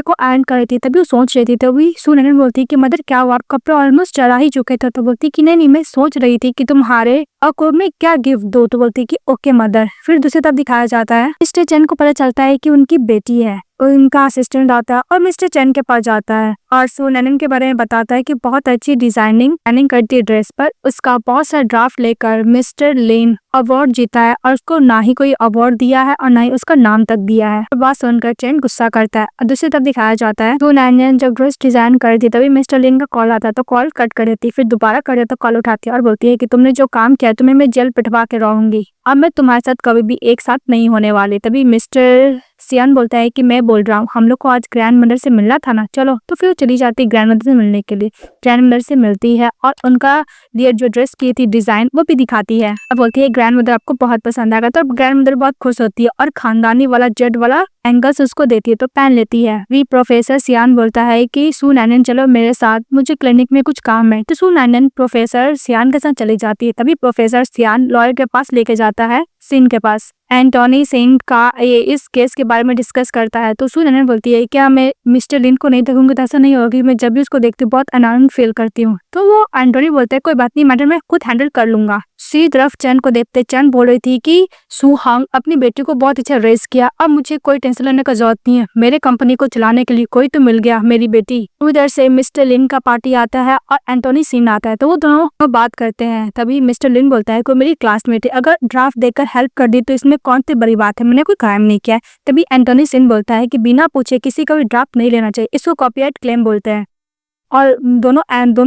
को आयरन कर रही थी, तभी वो सोच रही थी। तभी सू नैनन बोलती है कि मदर क्या हुआ, आप कपड़े ऑलमोस्ट चला ही चुके थे। तो बोलती कि नहीं मैं सोच रही थी कि तुम्हारे को मैं क्या गिफ्ट दो। तो बोलती कि ओके मदर। फिर दूसरी तरफ दिखाया जाता है मिस्टर चैन को पता चलता है कि उनकी बेटी है। उनका असिस्टेंट आता है और मिस्टर चैन के पास जाता है और सू नैनन के बारे में बताता है कि बहुत अच्छी डिजाइनिंग करती है ड्रेस पर। उसका बहुत सा ड्राफ्ट लेकर मिस्टर लेन अवार्ड जीता है और उसको ना ही कोई अवार्ड दिया है और ना ही उसका नाम तक दिया है। बात सुनकर चैन गुस्सा करता है और दूसरी तरफ दिखाया जाता है तो नैन जब ड्रेस डिजाइन कर दी तभी मिस्टर लिन का कॉल आता है तो कॉल कट कर देती है, फिर दोबारा कर देता तो कॉल उठाती है और बोलती है कि तुमने जो काम किया तुम्हें मैं जेल पिटवा के रहूंगी, अब मैं तुम्हारे साथ कभी भी एक साथ नहीं होने वाली। तभी मिस्टर सियान बोलता है कि मैं बोल रहा हूँ हम लोग को आज ग्रैंड मदर से मिलना था ना, चलो। तो फिर वो चली जाती है ग्रैंड मदर से मिलने के लिए। ग्रैंड मदर से मिलती है और उनका लिए जो ड्रेस की थी डिजाइन वो भी दिखाती है और बोलती है ग्रैंड मदर आपको बहुत पसंद आएगा। तो ग्रैंड मदर बहुत खुश होती है और खानदानी वाला जेड वाला एंगल्स उसको देती है तो पहन लेती है। वी प्रोफेसर सियान बोलता है कि सू नैनन चलो मेरे साथ, मुझे क्लिनिक में कुछ काम है। तो सू नैनन प्रोफेसर सियान के साथ चली जाती है। तभी प्रोफेसर सियान लॉयर के पास लेके जाता है सिन के पास। एंटोनी सिन का ये इस केस के बारे में डिस्कस करता है तो सू नैनन बोलती है क्या मैं मिस्टर लिन को नहीं देखूंगी तो ऐसा नहीं होगी, मैं जब भी उसको देखती हूँ बहुत अनॉइंग फील करती हूँ। तो वो एंटोनी बोलते है कोई बात नहीं मैडम, मैं खुद हैंडल कर लूंगा। सी तरफ चैन को देखते चैन बोल रही थी कि सू हांग अपनी बेटी को बहुत अच्छा रेस किया, अब मुझे कोई टेंशन लेने का जरूरत नहीं है, मेरे कंपनी को चलाने के लिए कोई तो मिल गया मेरी बेटी। उधर से मिस्टर लिन का पार्टी आता है और एंटोनी सिन आता है तो वो दोनों बात करते हैं। तभी मिस्टर लिन बोलता है कोई मेरी क्लासमेट है, अगर ड्राफ्ट देकर हेल्प कर दी तो इसमें कौन सी बड़ी बात है, मैंने कोई क्राइम नहीं किया है। तभी एंटोनी सिन बोलता है कि बिना पूछे किसी का भी ड्राफ्ट नहीं लेना चाहिए, इसको कॉपीराइट क्लेम बोलते हैं। और दोनों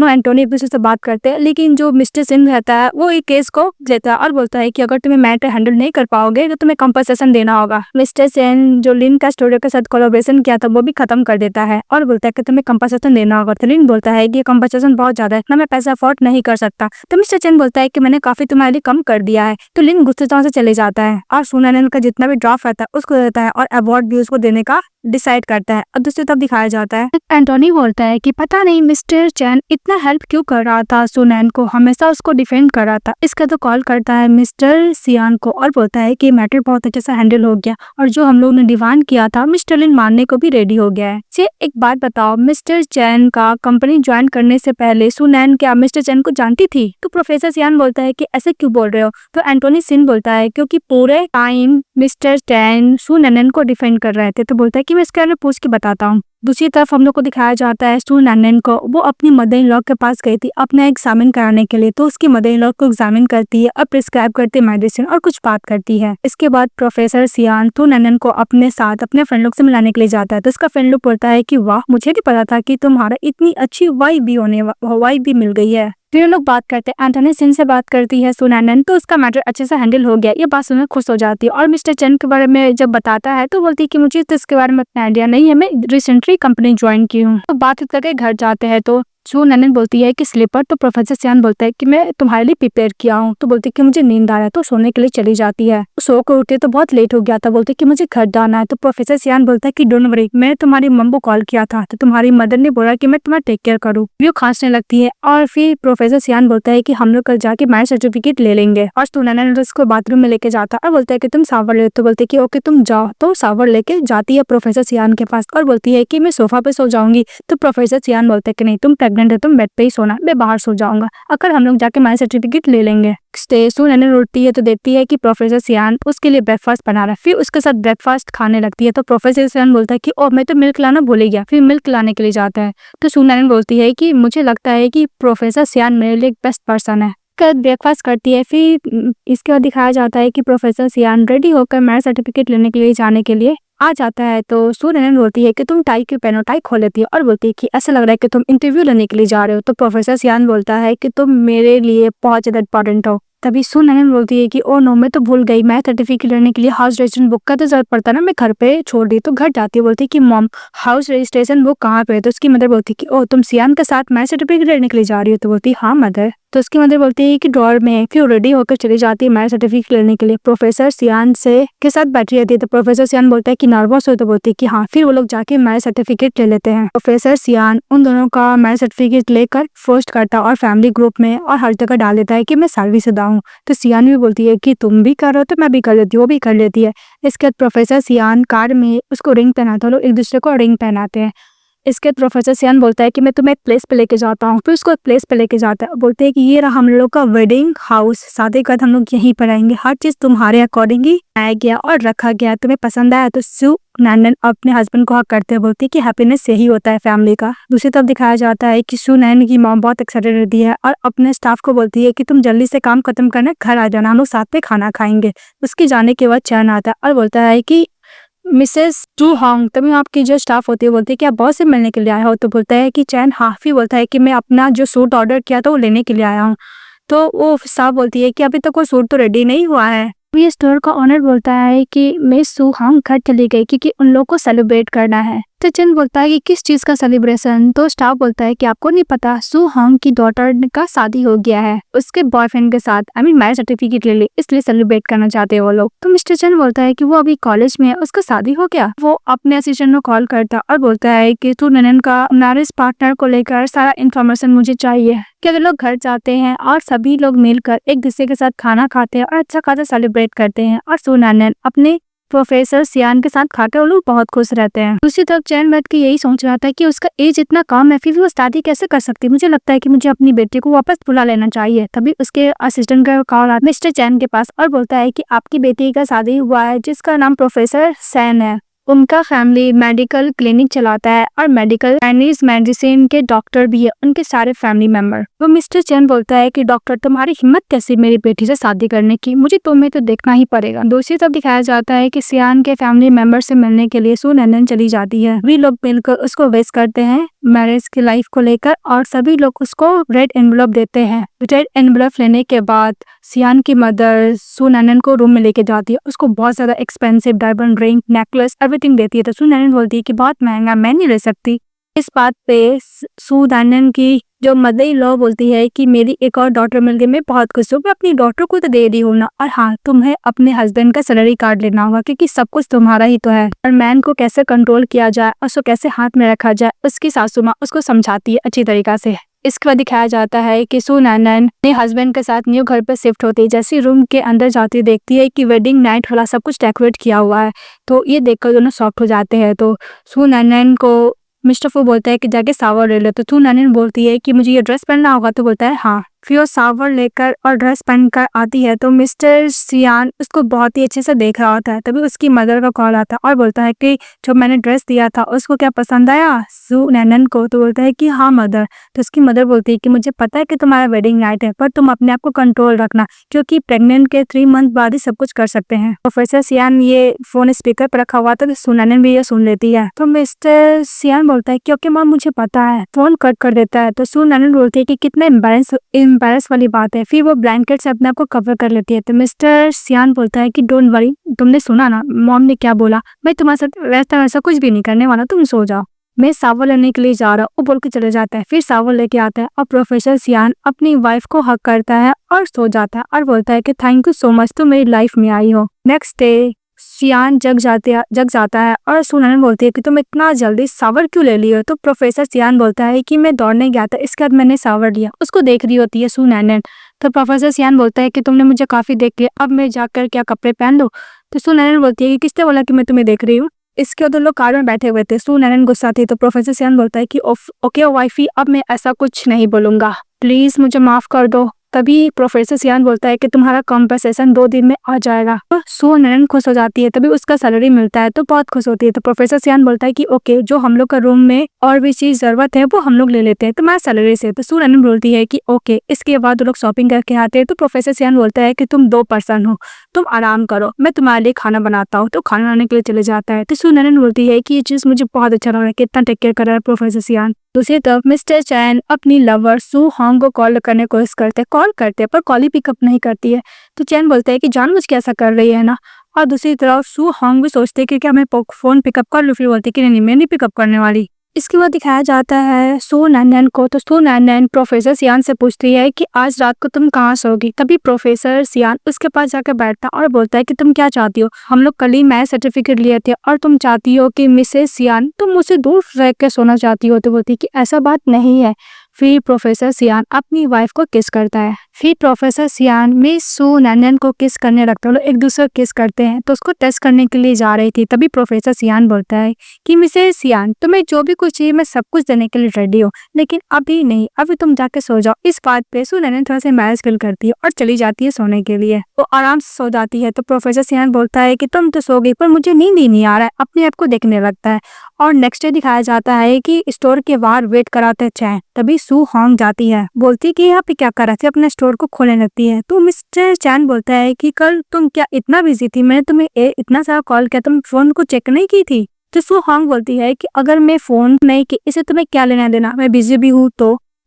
एंटोनी एक दूसरे से बात करते हैं, लेकिन जो मिस्टर सिंह रहता है वो एक केस को लेता है और बोलता है कि अगर तुम्हें मैटर हैंडल नहीं कर पाओगे तो तुम्हें कंपनसेशन देना होगा। मिस्टर सिंह जो लिन का स्टूडियो के साथ कोलैबोरेशन किया था वो भी खत्म कर देता है और बोलता है कि तुम्हें कंपनसेशन देना होगा। तो लिन बोलता है कि ये कंपनसेशन बहुत ज्यादा है ना, मैं पैसा अफोर्ड नहीं कर सकता। तो मिस्टर सिंह बोलता है कि मैंने काफी तुम्हारे लिए कम कर दिया है। तो लिन गुस्से से चले जाता है और सू नैनन का जितना भी ड्राफ्ट रहता है उसको देता है और अवार्ड भी उसको देने का डिसाइड करता है। और दूसरी तरफ दिखाया जाता है एंटोनी बोलता है कि पता नहीं मिस्टर चैन इतना हेल्प क्यों कर रहा था सू नैन को, हमेशा उसको डिफेंड कर रहा था। इसका तो कॉल करता है मिस्टर सियान को और बोलता है कि मैटर बहुत अच्छे से हैंडल हो गया और जो हम लोग ने डिमांड किया था मिस्टर लिन मानने को भी रेडी हो गया है। एक बात बताओ, मिस्टर चैन का कंपनी ज्वाइन करने से पहले सू नैन क्या मिस्टर चैन को जानती थी? तो प्रोफेसर सियान बोलता है कि ऐसे क्यों बोल रहे हो? तो एंटोनी सिन बोलता है क्योंकि पूरे टाइम मिस्टर चैन सू नैनन को डिफेंड कर रहे थे। तो बोलता है कि मैं इसके बारे में पूछ के बताता हूँ। दूसरी तरफ हम लोग को दिखाया जाता है सू नैनन को, वो अपनी मदर इन लॉ के पास गई थी अपना एग्जामिन कराने के लिए। तो उसकी मदर इन लॉ को एग्जामिन करती है और प्रिस्क्राइब करती है मेडिसिन और कुछ बात करती है। इसके बाद प्रोफेसर सियान सू नैनन को अपने साथ अपने फ्रेंड लोग से मिलाने के लिए जाता है। तो उसका फ्रेंड लोग बोलता है कि वाह, मुझे नहीं पता था कि तुम्हारा इतनी अच्छी वाइफ भी मिल गई है। फिर लोग बात करते हैं, एंटोनी सिन से बात करती है सू नैनन तो उसका मैटर अच्छे से हैंडल हो गया। ये बात सुनकर खुश हो जाती है और मिस्टर चैन के बारे में जब बताता है तो बोलती है कि मुझे तो इसके बारे में इतना आइडिया नहीं है, मैं रिसेंटली कंपनी ज्वाइन की हूँ। तो बात करके घर जाते हैं तो सू नैनन बोलती है कि स्लीपर। तो प्रोफेसर सियान बोलता है कि मैं तुम्हारे लिए प्रिपेयर किया हूँ। तो बोलती है कि मुझे नींद आ रहा है, तो सोने के लिए चली जाती है। सो को उठते तो बहुत लेट हो गया था, बोलते कि मुझे घर जाना है। तो प्रोफेसर सियान बोलता है कि डोंट वरी, मैंने तुम्हारी मम्मी को कॉल किया था तो तुम्हारी मदर ने बोला कि मैं तुम्हारा टेक केयर करूँ। वो खांसने लगती है और फिर प्रोफेसर सियान बोलता है कि हम लोग कल जाके मैरिज सर्टिफिकेट ले लेंगे। और सू नैनन उसको बाथरूम में लेके जाता है और बोलता है कि तुम सावर ले। तो बोलते कि ओके तुम जाओ। तो सावर लेके जाती है प्रोफेसर सियान के पास और बोलती है कि मैं सोफा पे सो जाऊंगी। तो प्रोफेसर सियान बोलते हैं कि नहीं, तुम प्रेग्नेंट है, तुम बेड पे ही सोना, मैं बाहर सो जाऊंगा, अगर हम लोग जाके मैरिज सर्टिफिकेट ले लेंगे। सू नैनन उठती है तो देखती है कि प्रोफेसर सियान उसके लिए ब्रेकफास्ट बना रहा है। फिर उसके साथ ब्रेकफास्ट खाने लगती है। तो प्रोफेसर सियान बोलता है कि ओ मैं तो मिल्क लाना भूल ही गया। फिर मिल्क लाने के लिए जाता है। तो सू नैनन बोलती है कि मुझे लगता है कि प्रोफेसर सियान मेरे लिए बेस्ट पर्सन है। ब्रेकफास्ट करती है। फिर इसके बाद दिखाया जाता है कि प्रोफेसर सियान रेडी होकर मैरिज सर्टिफिकेट लेने के लिए जाने के लिए आ जाता है। तो सू नैनन बोलती है कि तुम टाई क्यों पहनो? टाई खोल लेती है और बोलती है कि ऐसा लग रहा है कि तुम इंटरव्यू लेने के लिए जा रहे हो। तो प्रोफेसर सियान बोलता है कि तुम मेरे लिए बहुत ज्यादा इंपॉर्टेंट हो। तभी सू नैनन बोलती है कि ओ नो, मैं तो भूल गई, मैं सर्टिफिकेट लेने के लिए हाउस रजिस्ट्रेशन बुक का तो जरूरत पड़ता ना, मैं घर पे छोड़ दी। तो घर जाती है, बोलती है कि मॉम हाउस रजिस्ट्रेशन बुक कहाँ पे है? तो उसकी मदर बोलती है कि ओ तुम सियान के साथ मैरिज सर्टिफिकेट लेने के लिए जा रही हो? तो बोलती है हाँ मदर। तो उसकी मदर बोलती है कि ड्रॉअर में है। फिर रेडी होकर चली जाती है मैरिज सर्टिफिकेट लेने के लिए। प्रोफेसर सियान से के साथ बैठी रहती है। तो प्रोफेसर सियान बोलता है कि नर्वस हो? तो बोलती है कि हाँ। फिर वो लोग जाके मैरिज सर्टिफिकेट ले लेते हैं। प्रोफेसर सियान उन दोनों का मैरिज सर्टिफिकेट लेकर पोस्ट करता है और फैमिली ग्रुप में और हर जगह डाल देता है कि मैं शादीशुदा हूँ। तो सियान भी बोलती है कि तुम भी कर रहे हो तो मैं भी कर लेती हूँ, वो भी कर लेती है। इसके बाद प्रोफेसर सियान कार में उसको रिंग पहनाता है, लोग एक दूसरे को रिंग पहनाते हैं। इसके प्रोफेसर सियान बोलता है कि मैं तुम्हें एक प्लेस पे लेके जाता हूँ। फिर उसको एक प्लेस पे लेके जाता है, बोलते हैं कि ये रहा हम लोग का वेडिंग हाउस, शादी का हम लोग यहीं पर आएंगे, हर चीज तुम्हारे अकॉर्डिंग ही आया गया और रखा गया, तुम्हें पसंद आया। तो सू नैनन अपने हस्बैंड को हक करते हैं, बोलती है कि हैप्पीनेस यही होता है फैमिली का। दूसरी तरफ दिखाया जाता है कि सू नैनन की मॉम बहुत एक्साइटेड रहती है और अपने स्टाफ को बोलती है कि तुम जल्दी से काम खत्म करना, घर आ जाना, हम लोग साथ में खाना खाएंगे। उसके जाने के बाद चैन आता है और बोलता है कि मिसेस टू होंग, तभी आपकी जो स्टाफ होती है बोलती है कि आप बॉस से मिलने के लिए आए हो। तो बोलता है कि चैन हाफी बोलता है कि मैं अपना जो सूट ऑर्डर किया था वो लेने के लिए आया हूँ। तो वो स्टाफ बोलती है कि अभी तक वो सूट तो रेडी नहीं हुआ है। ये स्टोर का ओनर बोलता है कि मिस सू होंग घर चली गई क्योंकि उन लोग को सेलिब्रेट करना है। तो चैन बोलता है कि किस चीज का सेलिब्रेशन। तो स्टाफ बोलता है कि आपको नहीं पता, सू होंग की डॉटर का शादी हो गया है उसके बॉयफ्रेंड के साथ, आई मीन मैरिज सर्टिफिकेट ले ली, इसलिए सेलिब्रेट करना चाहते हैं वो लोग। तो मिस्टर चैन बोलता है कि वो अभी कॉलेज में है, उसका शादी हो गया। वो अपने असिस्टेंट को कॉल करता और बोलता है कि तू ननन का मैरिज पार्टनर को लेकर सारा इन्फॉर्मेशन मुझे चाहिए। कि अगर लोग घर जाते हैं और सभी लोग मिलकर एक दूसरे के साथ खाना खाते हैं और अच्छा खासा सेलिब्रेट करते हैं और सू ननन अपने प्रोफेसर सियान के साथ खाकर वो लोग बहुत खुश रहते हैं। दूसरी तरफ चैन बैठ के यही सोच रहा था कि उसका एज इतना कम है फिर भी वो शादी कैसे कर सकती है। मुझे लगता है कि मुझे अपनी बेटी को वापस बुला लेना चाहिए। तभी उसके असिस्टेंट का कॉल आता है मिस्टर चैन के पास और बोलता है कि आपकी बेटी का शादी हुआ है जिसका नाम प्रोफेसर सैन है। उनका फैमिली मेडिकल क्लिनिक चलाता है और मेडिकल चाइनीज मेडिसिन के डॉक्टर भी है उनके सारे फैमिली मेंबर। वो मिस्टर चैन बोलता है कि डॉक्टर तुम्हारी हिम्मत कैसी मेरी बेटी से शादी करने की, मुझे तुम्हें तो देखना ही पड़ेगा। दूसरी तरफ दिखाया जाता है कि सियान के फैमिली मेंबर से मिलने के लिए सू नैनन चली जाती है। वे लोग मिलकर उसको विश करते हैं मैरिज की लाइफ को लेकर और सभी लोग उसको रेड एनवलप देते हैं। रेड एनवलप लेने के बाद सियान की मदर सू नैनन को रूम में लेके जाती है, उसको बहुत ज्यादा expensive diamond ring, necklace, everything देती है। तो सू नैनन बोलती है कि बहुत महंगा, मैं नहीं ले सकती। इस बात पे सू नैनन की जो मदर इन लॉ बोलती है कि मेरी एक और डॉटर मिल गई, मैं बहुत खुश हूँ, मैं अपनी डॉटर को तो दे रही हूँ ना, और हाँ तुम्हें अपने हस्बैंड का सैलरी कार्ड लेना होगा क्योंकि सब कुछ तुम्हारा ही तो है। और मैन को कैसे कंट्रोल किया जाए और उसको कैसे हाथ में रखा जाए उसकी सासू माँ उसको समझाती है अच्छी तरीका से। इसके बाद दिखाया जाता है कि सू नैनन अपने हस्बैंड के साथ न्यू घर पर शिफ्ट होती है। जैसे रूम के अंदर जाती देखती है कि वेडिंग नाइट वाला सब कुछ डेकोरेट किया हुआ है, तो ये देखकर दोनों शॉक्ड हो जाते हैं। तो सू नैनन को मिस्टर फू बोलता है कि जाके शावर ले लो। तो सू नैनन बोलती है कि मुझे ये ड्रेस पहनना होगा। तो बोलता है हाँ। फिर वो शावर लेकर और ड्रेस पहनकर आती है तो मिस्टर सियान उसको बहुत ही अच्छे से देख रहा होता है। तभी उसकी मदर का कॉल आता है और बोलता है कि जो मैंने ड्रेस दिया था उसको क्या पसंद आया सू नैनन को। तो बोलता है कि हाँ मदर। तो उसकी मदर बोलती है कि मुझे पता है कि तुम्हारा वेडिंग नाइट है पर तुम अपने आप को कंट्रोल रखना क्योंकि प्रेग्नेंट के 3 मंथ बाद ही सब कुछ कर सकते हैं। प्रोफेसर सियान ये फोन स्पीकर पर रखा हुआ था तो सू नैनन भी ये सुन लेती है। तो मिस्टर सियान बोलता है क्योंकि माँ मुझे पता है, फोन कट कर देता है। तो सू नैनन बोलती है कि कितना एम्बैरेस वाली बात है। फिर वो ब्लैंकेट से अपने आप को कवर कर लेती है। तो मिस्टर सियान बोलता है कि डोंट वरी, तुमने सुना ना मॉम ने क्या बोला, मैं तुम्हारे साथ वैसा कुछ भी नहीं करने वाला, तुम सो जाओ, मैं सावर लेने के लिए जा रहा हूँ। वो बोल के चले जाता है। फिर सावर लेके आता है और प्रोफेसर सियान अपनी वाइफ को हक करता है और सो जाता है और बोलता है कि थैंक यू सो मच, तुम मेरी लाइफ में आई हो। नेक्स्ट डे सियान जग जाता है और सू नैनन बोलती है कि तुम इतना जल्दी सावर क्यों ले लियो। तो प्रोफेसर सियान बोलता है कि मैं दौड़ने गया था, इसके बाद मैंने सावर लिया। उसको देख रही होती है सू नैनन। तो प्रोफेसर सियान बोलता है कि तुमने मुझे काफी देख लिया, अब मैं जाकर क्या कपड़े पहन लूं। तो सू नैनन बोलती है कि किसने बोला कि मैं तुम्हें देख रही हूँ। इसके उधर लोग कार में बैठे हुए थे। सू नैनन गुस्सा थी। तो प्रोफेसर सियान बोलता है कि ओके वाइफी, अब मैं ऐसा कुछ नहीं बोलूंगा, प्लीज मुझे माफ कर दो। तभी प्रोफेसर सियान बोलता है कि तुम्हारा कॉम्पेंसेशन 2 दिन में आ जाएगा। तो सू नैनन खुश हो जाती है। तभी उसका सैलरी मिलता है तो बहुत खुश होती है। तो प्रोफेसर सियान बोलता है कि ओके, जो हम लोग का रूम में और भी चीज जरूरत है वो हम लोग ले लेते हैं तुम्हारे सैलरी से। तो सू नैनन बोलती है कि ओके। इसके बाद वो लोग शॉपिंग करके आते हैं। तो प्रोफेसर सियान बोलता है कि तुम 2 पर्सन हो, तुम आराम करो, मैं तुम्हारे लिए खाना बनाता हूँ। तो खाना बनाने के लिए चले जाता है। तो सू नैनन बोलती है कि ये चीज मुझे बहुत अच्छा लग रहा है, कितना टेक केयर कर रहा है प्रोफेसर सियान। दूसरी तरफ मिस्टर चैन अपनी लवर सू होंग को कॉल करने की कोशिश करते पर कॉल ही पिकअप नहीं करती है। तो चैन बोलता है कि जानबूझ के ऐसा कर रही है ना। और दूसरी तरफ सू होंग भी सोचते है कि क्या मैं फोन पिकअप कर लूं। फिर बोलती है कि नहीं, मैं नहीं पिकअप करने वाली। इसके बाद दिखाया जाता है सू नैनन को। तो सू नैनन प्रोफेसर सियान से पूछती है कि आज रात को तुम कहाँ सोगी। तभी प्रोफेसर सियान उसके पास जाकर बैठता और बोलता है कि तुम क्या चाहती हो, हम लोग कल ही मैरिज सर्टिफिकेट लिए थे और तुम चाहती हो कि मिसेस सियान तुम मुझसे दूर रह के सोना चाहती हो। तो बोलती है कि ऐसा बात नहीं है। फिर प्रोफेसर सियान अपनी वाइफ को किस करता है। फिर प्रोफेसर सियान मिस सू नैनन को किस करने लगता है, एक दूसरे को किस करते हैं। तो उसको टेस्ट करने के लिए जा रही थी, तभी प्रोफेसर सियान बोलता है कि मिसेस सियान, तुम्हें जो भी कुछ चाहिए मैं सब कुछ देने के लिए रेडी हूँ, लेकिन अभी नहीं, अभी तुम जाके सो जाओ। इस बात पे सू नैनन थोड़ा सा एम्बैरेस फील करती है और चली जाती है सोने के लिए। वो आराम से सो जाती है। तो प्रोफेसर सियान बोलता है कि तुम तो सो गई, पर मुझे नींद ही नहीं आ रहा है। अपने आप को देखने लगता है। और नेक्स्ट डे दिखाया जाता है कि स्टोर के बाहर वेट कराते चैन। तभी सू हॉन्ग जाती है, बोलती है कि यहाँ पे क्या कर रहे थे, अपने स्टोर को खोलने लगती है। तो मिस्टर चैन बोलता है कि कल तुम क्या इतना बिजी थी, मैंने तुम्हें इतना सारा कॉल किया, तुम फोन को चेक नहीं की थी। तो सू हॉन्ग बोलती है कि अगर मैं फोन नहीं की, इसे तुम्हें क्या लेना देना, मैं बिजी भी हूँ।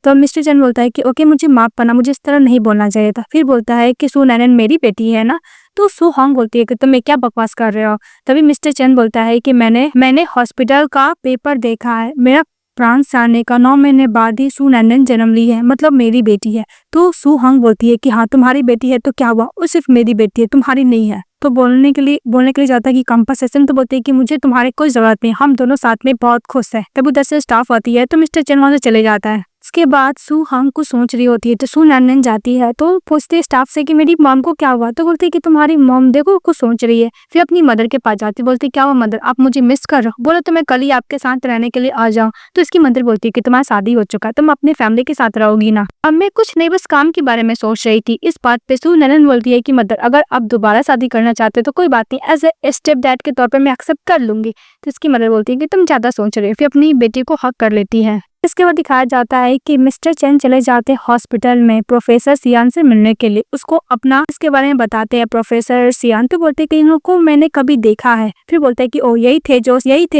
तो मिस्टर चैन बोलता है कि ओके, मुझे माफ करना, मुझे इस तरह नहीं बोलना चाहिए था। फिर बोलता है कि सू नैनन मेरी बेटी है ना। तो सू हॉन्ग बोलती है कि तुम क्या बकवास कर रहे हो। तभी मिस्टर चैन बोलता है कि मैंने हॉस्पिटल का पेपर देखा है, मेरा प्राण सारने का 9 महीने बाद ही सू नैनन जन्म ली है, मतलब मेरी बेटी है। तो सू हॉन्ग बोलती है कि हाँ तुम्हारी बेटी है तो क्या हुआ, वो सिर्फ मेरी बेटी है, तुम्हारी नहीं है। तो बोलने के लिए जाता है कि कंपनसेशन। तो बोलते है कि मुझे तुम्हारी कोई जरूरत नहीं, हम दोनों साथ में बहुत खुश है। तब उधर से स्टाफ आती है तो मिस्टर चैन वहां से चले जाता है। इसके बाद सू हॉन्ग को सोच रही होती है। तो सू नैनन जाती है तो पूछती है स्टाफ से कि मेरी मॉम को क्या हुआ। तो बोलती है कि तुम्हारी मॉम देखो कुछ सोच रही है। फिर अपनी मदर के पास जाती है, बोलती है क्या हुआ मदर, आप मुझे मिस कर रहे हो। बोलो तो मैं कल ही आपके साथ रहने के लिए आ जाऊँ। तो इसकी मदर बोलती है कि तुम्हारा शादी हो चुका है, तुम अपने फैमिली के साथ रहोगी ना। अब मैं कुछ नहीं, बस काम के बारे में सोच रही थी। इस बात पे सू नैनन बोलती है कि मदर अगर आप दोबारा शादी करना चाहते हो तो कोई बात नहीं, एज ए स्टेप डैड के तौर पर मैं एक्सेप्ट कर लूंगी। तो इसकी मदर बोलती है कि तुम ज्यादा सोच रहे हो। फिर अपनी बेटी को हक कर लेती है। इसके बाद दिखाया जाता है कि मिस्टर चैन चले जाते हैं हॉस्पिटल में प्रोफेसर सियान से मिलने के लिए। उसको अपना इसके बारे में बताते हैं प्रोफेसर सियान। तो बोलते हैं कि इनको मैंने कभी देखा है। फिर बोलते हैं कि ओ यही थे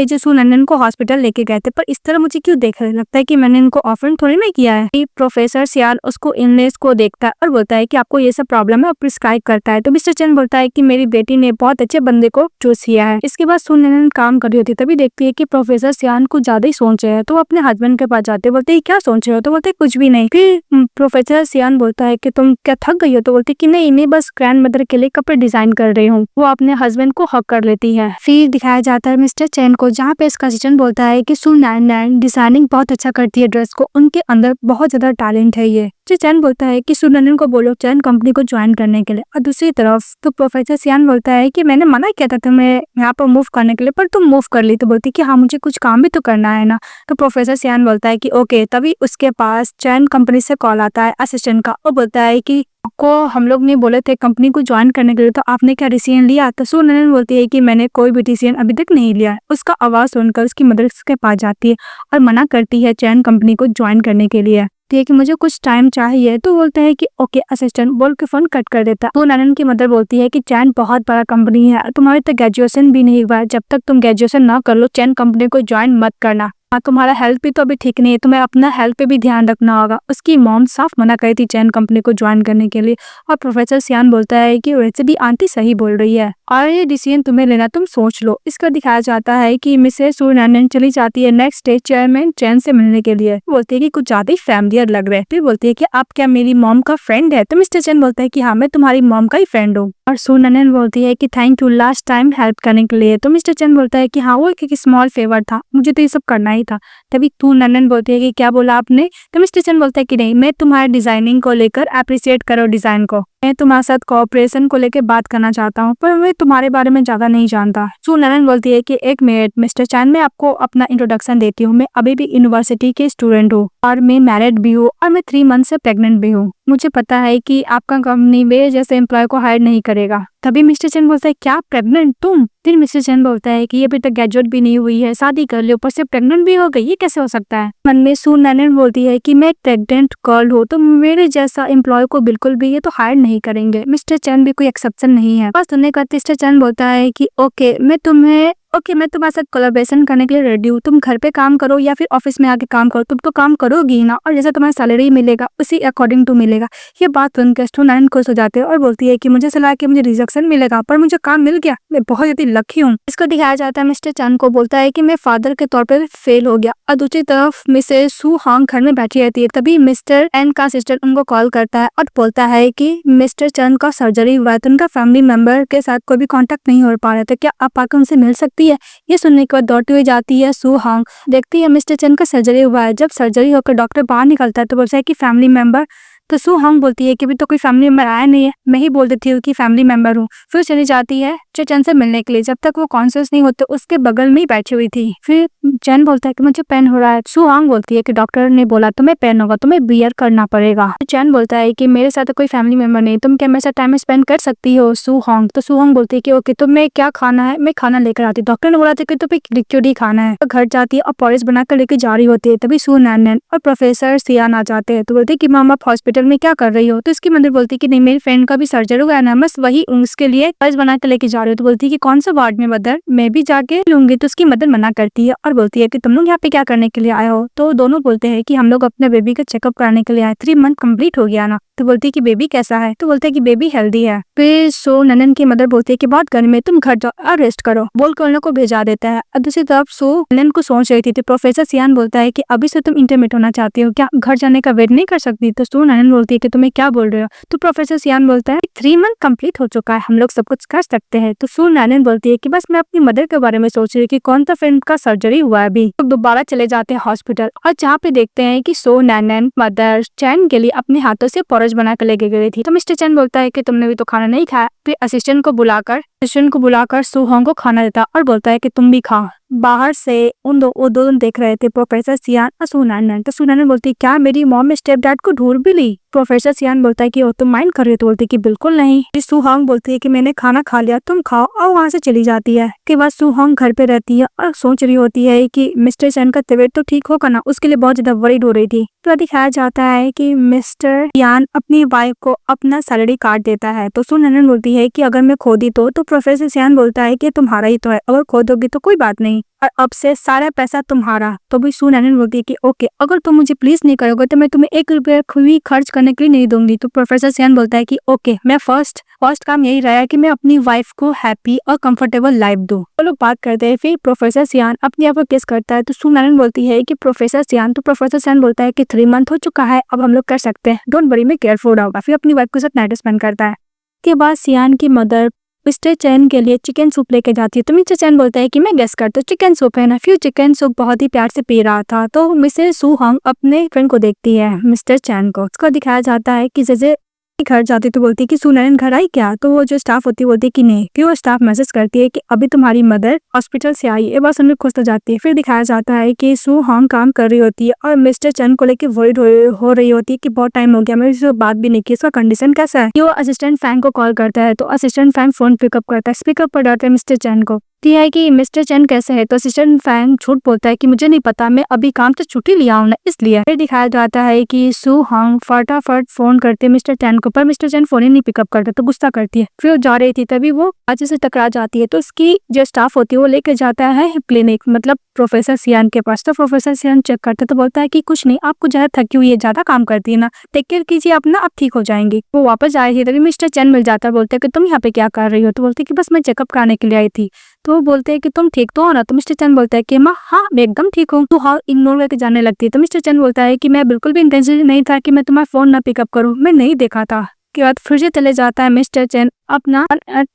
जो सू नैनन को हॉस्पिटल लेके गए थे, पर इस तरह मुझे क्यों देख रहे, लगता है कि मैंने इनको ऑफर थोड़ी ना किया है। प्रोफेसर सियान उसको इलनेस को देखता है और बोलता है कि आपको ये सब प्रॉब्लम है और प्रिस्क्राइब करता है। तो मिस्टर चैन बोलता है कि मेरी बेटी ने बहुत अच्छे बंदे को चूज किया है। इसके बाद सू नैनन काम कर रही होती है, तभी देखती है कि प्रोफेसर सियान को ज्यादा ही सोच रहे हैं। तो अपने हस्बैंड के पास जाते, बोलते हैं क्या सोच रहे हो। तो बोलते कुछ भी नहीं। फिर प्रोफेसर सियान बोलता है कि तुम क्या थक गई हो। तो बोलती कि नहीं, बस ग्रैंड मदर के लिए कपड़े डिजाइन कर रही हूँ। वो अपने हस्बैंड को हक कर लेती है। फिर दिखाया जाता है मिस्टर चैन को, जहाँ पे इसका असिस्टेंट बोलता है कि सू नैनन डिजाइनिंग बहुत अच्छा करती है ड्रेस को, उनके अंदर बहुत ज्यादा टैलेंट है ये। चैन बोलता है कि सू नैनन को बोलो चैन कंपनी को ज्वाइन करने के लिए। और दूसरी तरफ तो प्रोफेसर सियान बोलता है कि मैंने मना किया था तुम्हें यहाँ पर मूव करने के लिए, पर तुम मूव कर ली। तो बोलती कि हाँ मुझे कुछ काम भी तो करना है ना। तो प्रोफेसर सियान बोलता है कि ओके। तभी उसके पास चैन कंपनी से कॉल आता है असिस्टेंट का, और बोलता है कि आपको हम लोग ने बोले थे कंपनी को ज्वाइन करने के लिए, तो आपने क्या डिसीजन लिया। तो सू नैनन बोलती है कि मैंने कोई भी डिसीजन अभी तक नहीं लिया। उसका आवाज सुनकर उसकी मदर के पास जाती है और मना करती है चैन कंपनी को ज्वाइन करने के लिए, कि मुझे कुछ टाइम चाहिए। तो बोलते हैं कि ओके असिस्टेंट बोल के फोन कट कर देता। तो नैनन की मदर बोलती है कि चैन बहुत बड़ा कंपनी है, तुम्हारी तो ग्रेजुएशन भी नहीं हुआ है, जब तक तुम ग्रेजुएशन ना कर लो चैन कंपनी को ज्वाइन मत करना। तुम्हारा हेल्थ भी तो अभी ठीक नहीं है, तुम्हें अपना हेल्थ पे भी ध्यान रखना होगा। उसकी मॉम साफ मना करी थी चैन कंपनी को ज्वाइन करने के लिए। और प्रोफेसर सियान बोलता है कि वैसे भी आंटी सही बोल रही है और ये डिसीजन तुम्हें लेना, तुम सोच लो। इसका दिखाया जाता है कि मिसेस सू नैनन चली जाती है नेक्स्ट डे चेयरमैन चैन से मिलने के लिए। बोलती है कि कुछ ज्यादा ही फैमिलियर लग रहे हैं। फिर बोलती है कि आप क्या मेरी मॉम का फ्रेंड है। तो मिस्टर चैन बोलता है कि हाँ मैं तुम्हारी मॉम का ही फ्रेंड हूँ। और सू नैनन बोलती है कि thank you last time help करने के लिए। तो मिस्टर चैन बोलता है कि हाँ वो एक स्मॉल फेवर था, मुझे तो ये सब करना ही था। तभी सू नैनन बोलती है कि क्या बोला आपने। तो मिस्टर चैन बोलता है कि नहीं, मैं तुम्हारे डिजाइनिंग को लेकर अप्रिशिएट करो डिजाइन को, मैं तुम्हारे साथ कोऑपरेशन को लेकर बात करना चाहता हूँ, पर मैं तुम्हारे बारे में ज्यादा नहीं जानता। सू नैनन बोलती है कि एक मिनट मिस्टर चैन, मैं आपको अपना इंट्रोडक्शन देती हूँ। मैं अभी भी यूनिवर्सिटी की स्टूडेंट हूँ और मैं मैरिड भी हूँ और मैं 3 मंथ से प्रेग्नेंट भी हूँ। मुझे पता है कि आपका कंपनी मेरे जैसे एम्प्लॉय को हायर नहीं करेगा। तभी मिस्टर चैन बोलता है क्या प्रेग्नेंट तुम। फिर मिस्टर चैन बोलता है कि ये अभी तक ग्रेजुएट भी नहीं हुई है, शादी कर ली, ऊपर से प्रेग्नेंट भी हो गई, ये कैसे हो सकता है। मन में सू नैनन बोलती है कि मैं प्रेग्नेंट गर्ल हूँ तो मेरे जैसा एम्प्लॉय को बिल्कुल भी ये तो हायर नहीं करेंगे। मिस्टर चैन भी कोई एक्सेप्शन नहीं है। बस सुनने का मिस्टर चैन बोलता है कि ओके मैं तुम्हारे साथ कोलैबोरेशन करने के लिए रेडी हूँ, तुम घर पे काम करो या फिर ऑफिस में आके काम करो, तुम तो काम करोगी ना, और जैसा तुम्हारा सैलरी मिलेगा उसी अकॉर्डिंग टू मिलेगा। ये बात सुनकर सू नैनन खुश हो जाते हैं और बोलती है कि मुझे सलाह कि मुझे रिजेक्शन मिलेगा पर मुझे काम मिल गया, मैं बहुत ज्यादा लकी हूँ। इसको दिखाया जाता है मिस्टर चैन को बोलता है कि मैं फादर के तौर पर फेल हो गया। और दूसरी तरफ मिसेस सू हॉन्ग घर में बैठी रहती है। तभी मिस्टर एन का सिस्टर उनको कॉल करता है और बोलता है कि मिस्टर चैन का सर्जरी हुआ है तो उनका फैमिली मेंबर के साथ कोई भी कांटेक्ट नहीं हो पा रहा था, क्या आप आकर उनसे मिल सकती है। ये सुनने के बाद दौड़ती हुई जाती है सू हॉन्ग, देखती है मिस्टर चैन का सर्जरी हुआ है। जब सर्जरी होकर डॉक्टर बाहर निकलता है तो बोलता है कि फैमिली मेंबर तो सू हॉन्ग बोलती है कि अभी तो कोई फैमिली मेंबर आया नहीं है, मैं ही बोल देती हूँ कि फैमिली मेंबर हूँ। फिर चली जाती है चेन से मिलने के लिए। जब तक वो कॉन्शियस नहीं होते उसके बगल में ही बैठी हुई थी। फिर चैन बोलता है कि मुझे पेन हो रहा है। सू हॉन्ग बोलती है कि डॉक्टर ने बोला तुम्हें पेन होगा, तुम्हें बियर करना पड़ेगा। चैन बोलता है कि मेरे साथ कोई फैमिली मेंबर नहीं, तुम क्या मेरे साथ टाइम स्पेंड कर सकती हो सू हॉन्ग। तो सू हॉन्ग बोलती है कि ओके तुम्हें क्या खाना है, मैं खाना लेकर आती। डॉक्टर ने बोला था कि तुम्हें लिक्विड ही खाना है। तो घर जाती है और पॉरिस बनाकर लेकर जा रही होती है। तभी सू नैनन और प्रोफेसर सियान आ जाते हैं। तो बोलते हैं कि मैम आप हॉस्पिटल में क्या कर रही हो। तो इसकी मदर बोलती है कि नहीं मेरी फ्रेंड का भी सर्जरी हुआ है ना, बस वही उसके लिए पॉरिस बना कर लेके जा रही हो। तो बोलती है कि कौन सा वार्ड में मदर, मैं भी जाके लूंगी। तो उसकी मदर मना करती है और बोलती है कि तुम लोग यहाँ पे क्या करने के लिए आए हो। तो दोनों बोलते हैं कि हम लोग अपने बेबी का चेकअप कराने के लिए आए, 3 मंथ कंप्लीट हो गया ना। तो बोलती है कि बेबी कैसा है। तो बोलते है कि बेबी हेल्दी है। फिर सो ननन की मदर बोलती है कि बहुत गर्मी है, तुम घर जाओ और रेस्ट करो, बोल कर उन को भेजा देता है। और दूसरी तरफ सो ननन को सोच रही थी। तो प्रोफेसर सियान बोलता है कि अभी से तुम इंटरमीडिएट होना चाहती हो क्या, घर जाने का वेट नहीं कर सकती। तो सो ननन बोलती है कि तुम्हें क्या बोल रहे हो। तो प्रोफेसर सियान बोलता है 3 मंथ कंप्लीट हो चुका है, हम लोग सब कुछ कर सकते हैं। तो सो ननन बोलती है कि बस मैं अपनी मदर के बारे में सोच रही हूँ कि कौन सा फ्रेंड का सर्जरी हुआ है अभी। तो दोबारा चले जाते हैं हॉस्पिटल और जहाँ पे देखते हैं कि सो ननन मदर चैन के लिए अपने हाथों से पोरज बना कर लेके गई थी। तो मिस्टर चैन बोलता है कि तुमने भी तो खाना नहीं खाया। फिर असिस्टेंट को बुलाकर सू हॉन्ग को खाना देता और बोलता है कि तुम भी खाओ। बाहर से वो दोनों देख रहे थे, प्रोफेसर सियान और सू ननन। तो सू ननन बोलती है क्या मेरी मॉम स्टेप डैड को ढूंढ भी ली। प्रोफेसर सियान बोलता है कि वो तुम माइंड कर रही हो। तो बोलती है कि बिल्कुल नहीं। फिर सू हॉन्ग बोलती है कि मैंने खाना खा लिया, तुम खाओ, और वहाँ से चली जाती है। के बाद सू हॉन्ग घर पे रहती है और सोच रही होती है कि मिस्टर चैन का तबीयत तो ठीक होगा ना, उसके लिए बहुत ज्यादा वरीड हो रही थी। तो दिखाया जाता है कि मिस्टर सियान अपनी वाइफ को अपना सैलरी कार्ड देता है। तो सू ननन बोलती है कि अगर मैं खो दी तो प्रोफेसर सियान बोलता है कि तुम्हारा ही तो है, अगर खो दोगी तो कोई बात नहीं, और अब से सारा पैसा तुम्हारा। तो भी सू ननन बोलती है कि ओके अगर तुम मुझे प्लीज नहीं करोगे तो मैं तुम्हें 1 रुपया भी खर्च करने के लिए नहीं दूंगी। तो प्रोफेसर सियान बोलता है कि ओके मैं फर्स्ट काम यही रहा है कि मैं अपनी वाइफ को हैप्पी और कंफर्टेबल लाइफ दूं। तो लोग बात करते हैं। फिर प्रोफेसर सियान अपने आप को किस करता है। तो सू ननन बोलती है कि प्रोफेसर सियान बोलता है कि 3 मंथ हो चुका है, अब हम लोग कर सकते हैं, डोंट वरी मैं केयरफुल होगा। फिर अपनी वाइफ के साथ नाइट स्पेंड करता है। के बाद सियान की मदर मिस्टर चैन के लिए चिकन सूप लेके जाती है। तो मिस्टर चैन बोलता है कि मैं गेस करता हूँ चिकन सूप है ना। फिर चिकन सूप बहुत ही प्यार से पी रहा था। तो मिसेस सू हॉन्ग अपने फ्रेंड को देखती है, मिस्टर चैन को। उसको दिखाया जाता है कि जैसे घर जाती तो बोलती है कि सू ननन घर आई क्या। तो वो जो स्टाफ होती है बोलती है कि नहीं। फिर वो स्टाफ मैसेज करती है कि अभी तुम्हारी मदर हॉस्पिटल से आई। ये बात सुनकर खुश हो जाती है। फिर दिखाया जाता है कि सू हॉन्ग काम कर रही होती है और मिस्टर चैन को लेकर वरीड हो रही होती है कि बहुत टाइम हो गया मेरे से बात भी नहीं की, इसका कंडीशन कैसा है। वो असिस्टेंट फैंग को कॉल करता है। तो असिस्टेंट फैंग फोन पिकअप करता है, स्पीकर पर डालता है मिस्टर चैन को है कि मिस्टर चैन कैसे है। तो असिस्टेंट फैंग झूठ बोलता है कि मुझे नहीं पता, मैं अभी काम से छुट्टी लिया हूँ ना इसलिए। फिर दिखाया जाता है कि सू हॉन्ग फटाफट फोन करते मिस्टर चैन को, पर मिस्टर चैन फोन ही नहीं पिकअप करता। तो गुस्सा करती है। फिर वो जा रही थी तभी वो आज से टकरा जाती है। तो उसकी जो स्टाफ होती है वो लेके जाता है क्लिनिक, मतलब प्रोफेसर सियान के पास। तो प्रोफेसर सियान चेक करते तो बोलता है कि कुछ नहीं, आपको ज्यादा थकी हुई है, ज्यादा काम करती है ना, टेक केयर कीजिए अपना, अब ठीक हो जाएंगी। वो वापस आ रही थी तभी मिस्टर चैन मिल जाता है। बोलते है कि तुम यहाँ पे क्या कर रही हो। तो बोलते है कि बस मैं चेकअप कराने के लिए आई थी। तो वो बोलते हैं कि तुम ठीक तो हो ना। तो मिस्टर चैन बोलता है कि माँ हाँ मैं एकदम ठीक हूँ। तो हाँ इग्नोर करके जाने लगती है। तो मिस्टर चैन बोलता है कि मैं बिल्कुल भी इंटेंशन नहीं था कि मैं तुम्हारा फोन ना पिकअप करूँ, मैं नहीं देखा था। के बाद फिर से चले जाता है मिस्टर चैन अपना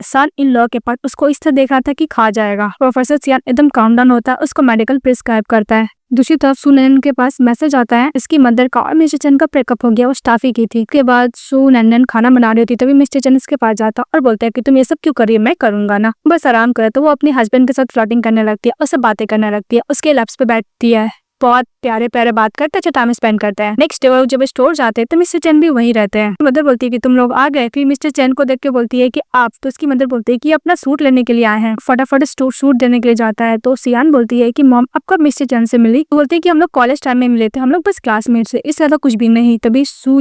सन इन लॉ के पास। उसको इस तरह देखा था कि खा जाएगा। प्रोफेसर सियान एकदम काम डाउन होता है, उसको मेडिकल प्रिस्क्राइब करता है। दूसरी तरफ सू ननन के पास मैसेज आता है इसकी मदर का और मिस्टर चैन का ब्रेकअप हो गया, वो स्टाफ ही की थी। उसके बाद सू ननन खाना बना रही होती तभी मिस्टर चैन उसके पास जाता और बोलता है कि तुम ये सब क्यों कर रही है, मैं करूंगा ना, बस आराम करे। तो वो अपने हस्बैंड के साथ फ्लर्टिंग करने लगती है, उससे बातें करने लगती है, उसके लैप्स पे बैठती है, बहुत प्यारे प्यारे बात करते हैं, टाइम स्पेंड करते हैं। नेक्स्ट डे वो जब स्टोर जाते हैं तो मिस्टर चैन भी वहीं रहते हैं। मदर बोलती है कि तुम लोग आ गए। फिर मिस्टर चैन को देख के बोलती है कि आप। तो उसकी मदर बोलती है कि अपना सूट लेने के लिए आए हैं। फटाफट सूट देने के लिए जाता है। तो सियान बोलती है कि मॉम अब कब मिस्टर चैन से मिली। तो बोलती है कि हम लोग कॉलेज टाइम में मिले थे, हम लोग बस क्लासमेट से, इससे ज्यादा कुछ भी नहीं। तभी सू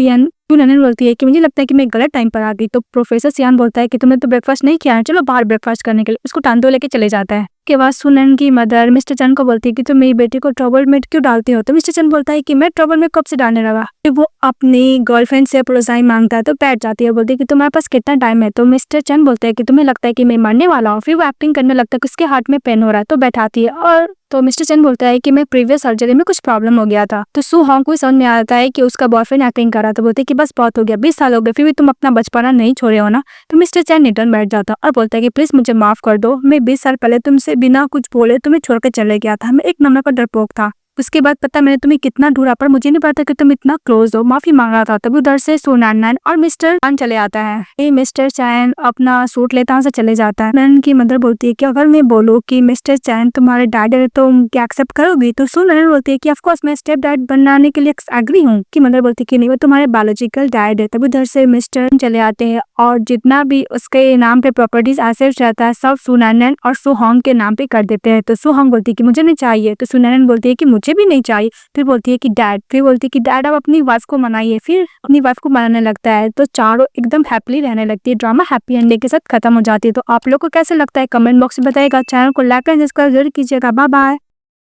ननन बोलती है कि मुझे लगता है कि मैं गलत टाइम पर आ गई। तो प्रोफेसर सियान बोलता है कि तुमने तो ब्रेकफास्ट नहीं किया है, चलो बाहर ब्रेकफास्ट करने के लिए। उसको टांडो लेके चले जाता है। के बाद सू ननन की मदर मिस्टर चैन को बोलती है कि तुम मेरी बेटी को ट्रबल में क्यों डालती हो। तो मिस्टर चैन बोलता है कि मैं ट्रबल में कब से डालने लगा। फिर वो अपनी गर्लफ्रेंड से अप्रोजाई मांगता है तो बैठ जाती है, बोलती है कि तुम्हारे पास कितना टाइम है। तो मिस्टर चैन बोलते हैं कि तुम्हें लगता है कि मैं मरने वाला हूँ। फिर वो एक्टिंग करने लगता है कि उसके हार्ट में पेन हो रहा है, तो बैठाती है। और तो मिस्टर चैन बोलता है कि मैं प्रीवियस सर्जरी में कुछ प्रॉब्लम हो गया था। तो सू हॉन्ग को समझ में आता है कि उसका बॉयफ्रेंड एक्टिंग कर रहा था। बोलते है कि बस बहुत हो गया, 20 साल हो गए, फिर भी तुम अपना बचपना नहीं छोड़े हो ना। तो मिस्टर चैन रिटर्न बैठ जाता और बोलता है कि प्लीज मुझे माफ कर दो, मैं 20 साल पहले तुमसे बिना कुछ बोले तुम्हें छोड़ के चले गया था, मैं एक नंबर का डरपोक था। उसके बाद पता मैंने तुम्हें कितना ढूंढा पर मुझे नहीं पता कि तुम इतना क्लोज हो, माफी मांग रहा था। तभी उधर से सुनैन और मिस्टर चैन चले आता है। ये मिस्टर चैन अपना सूट लेता है, चले जाता है। सुनैन की मदर बोलती है कि अगर मैं बोलूँ कि मिस्टर चैन तुम्हारे डैड है तो क्या एक्सेप्ट करोगी? तो सुनैन बोलती है कि ऑफ कोर्स मैं स्टेप डैड बनाने के लिए एग्री हूँ। कि मदर बोलती है कि नहीं, वो तुम्हारे बायोलॉजिकल डैड है। तभी उधर से मिस्टर चले आते हैं और जितना भी उसके नाम पे प्रॉपर्टीज एसेट्स रहता है सब सुनैन और सुहोंग के नाम पे कर देते हैं। तो सुहोंग बोलती है कि मुझे नहीं चाहिए। तो सुनैन बोलती है कि मुझे भी नहीं चाहिए। फिर बोलती है कि डैड, फिर बोलती है कि डैड आप अपनी वाइफ को मनाइए। फिर अपनी वाइफ को मनाने लगता है तो चारों एकदम हैप्पीली रहने लगती है। ड्रामा हैप्पी एंडिंग के साथ खत्म हो जाती है। तो आप लोग को कैसे लगता है कमेंट बॉक्स में बताइएगा। चैनल को लाइक एंड सब्सक्राइब जरूर कीजिएगा। Bye bye.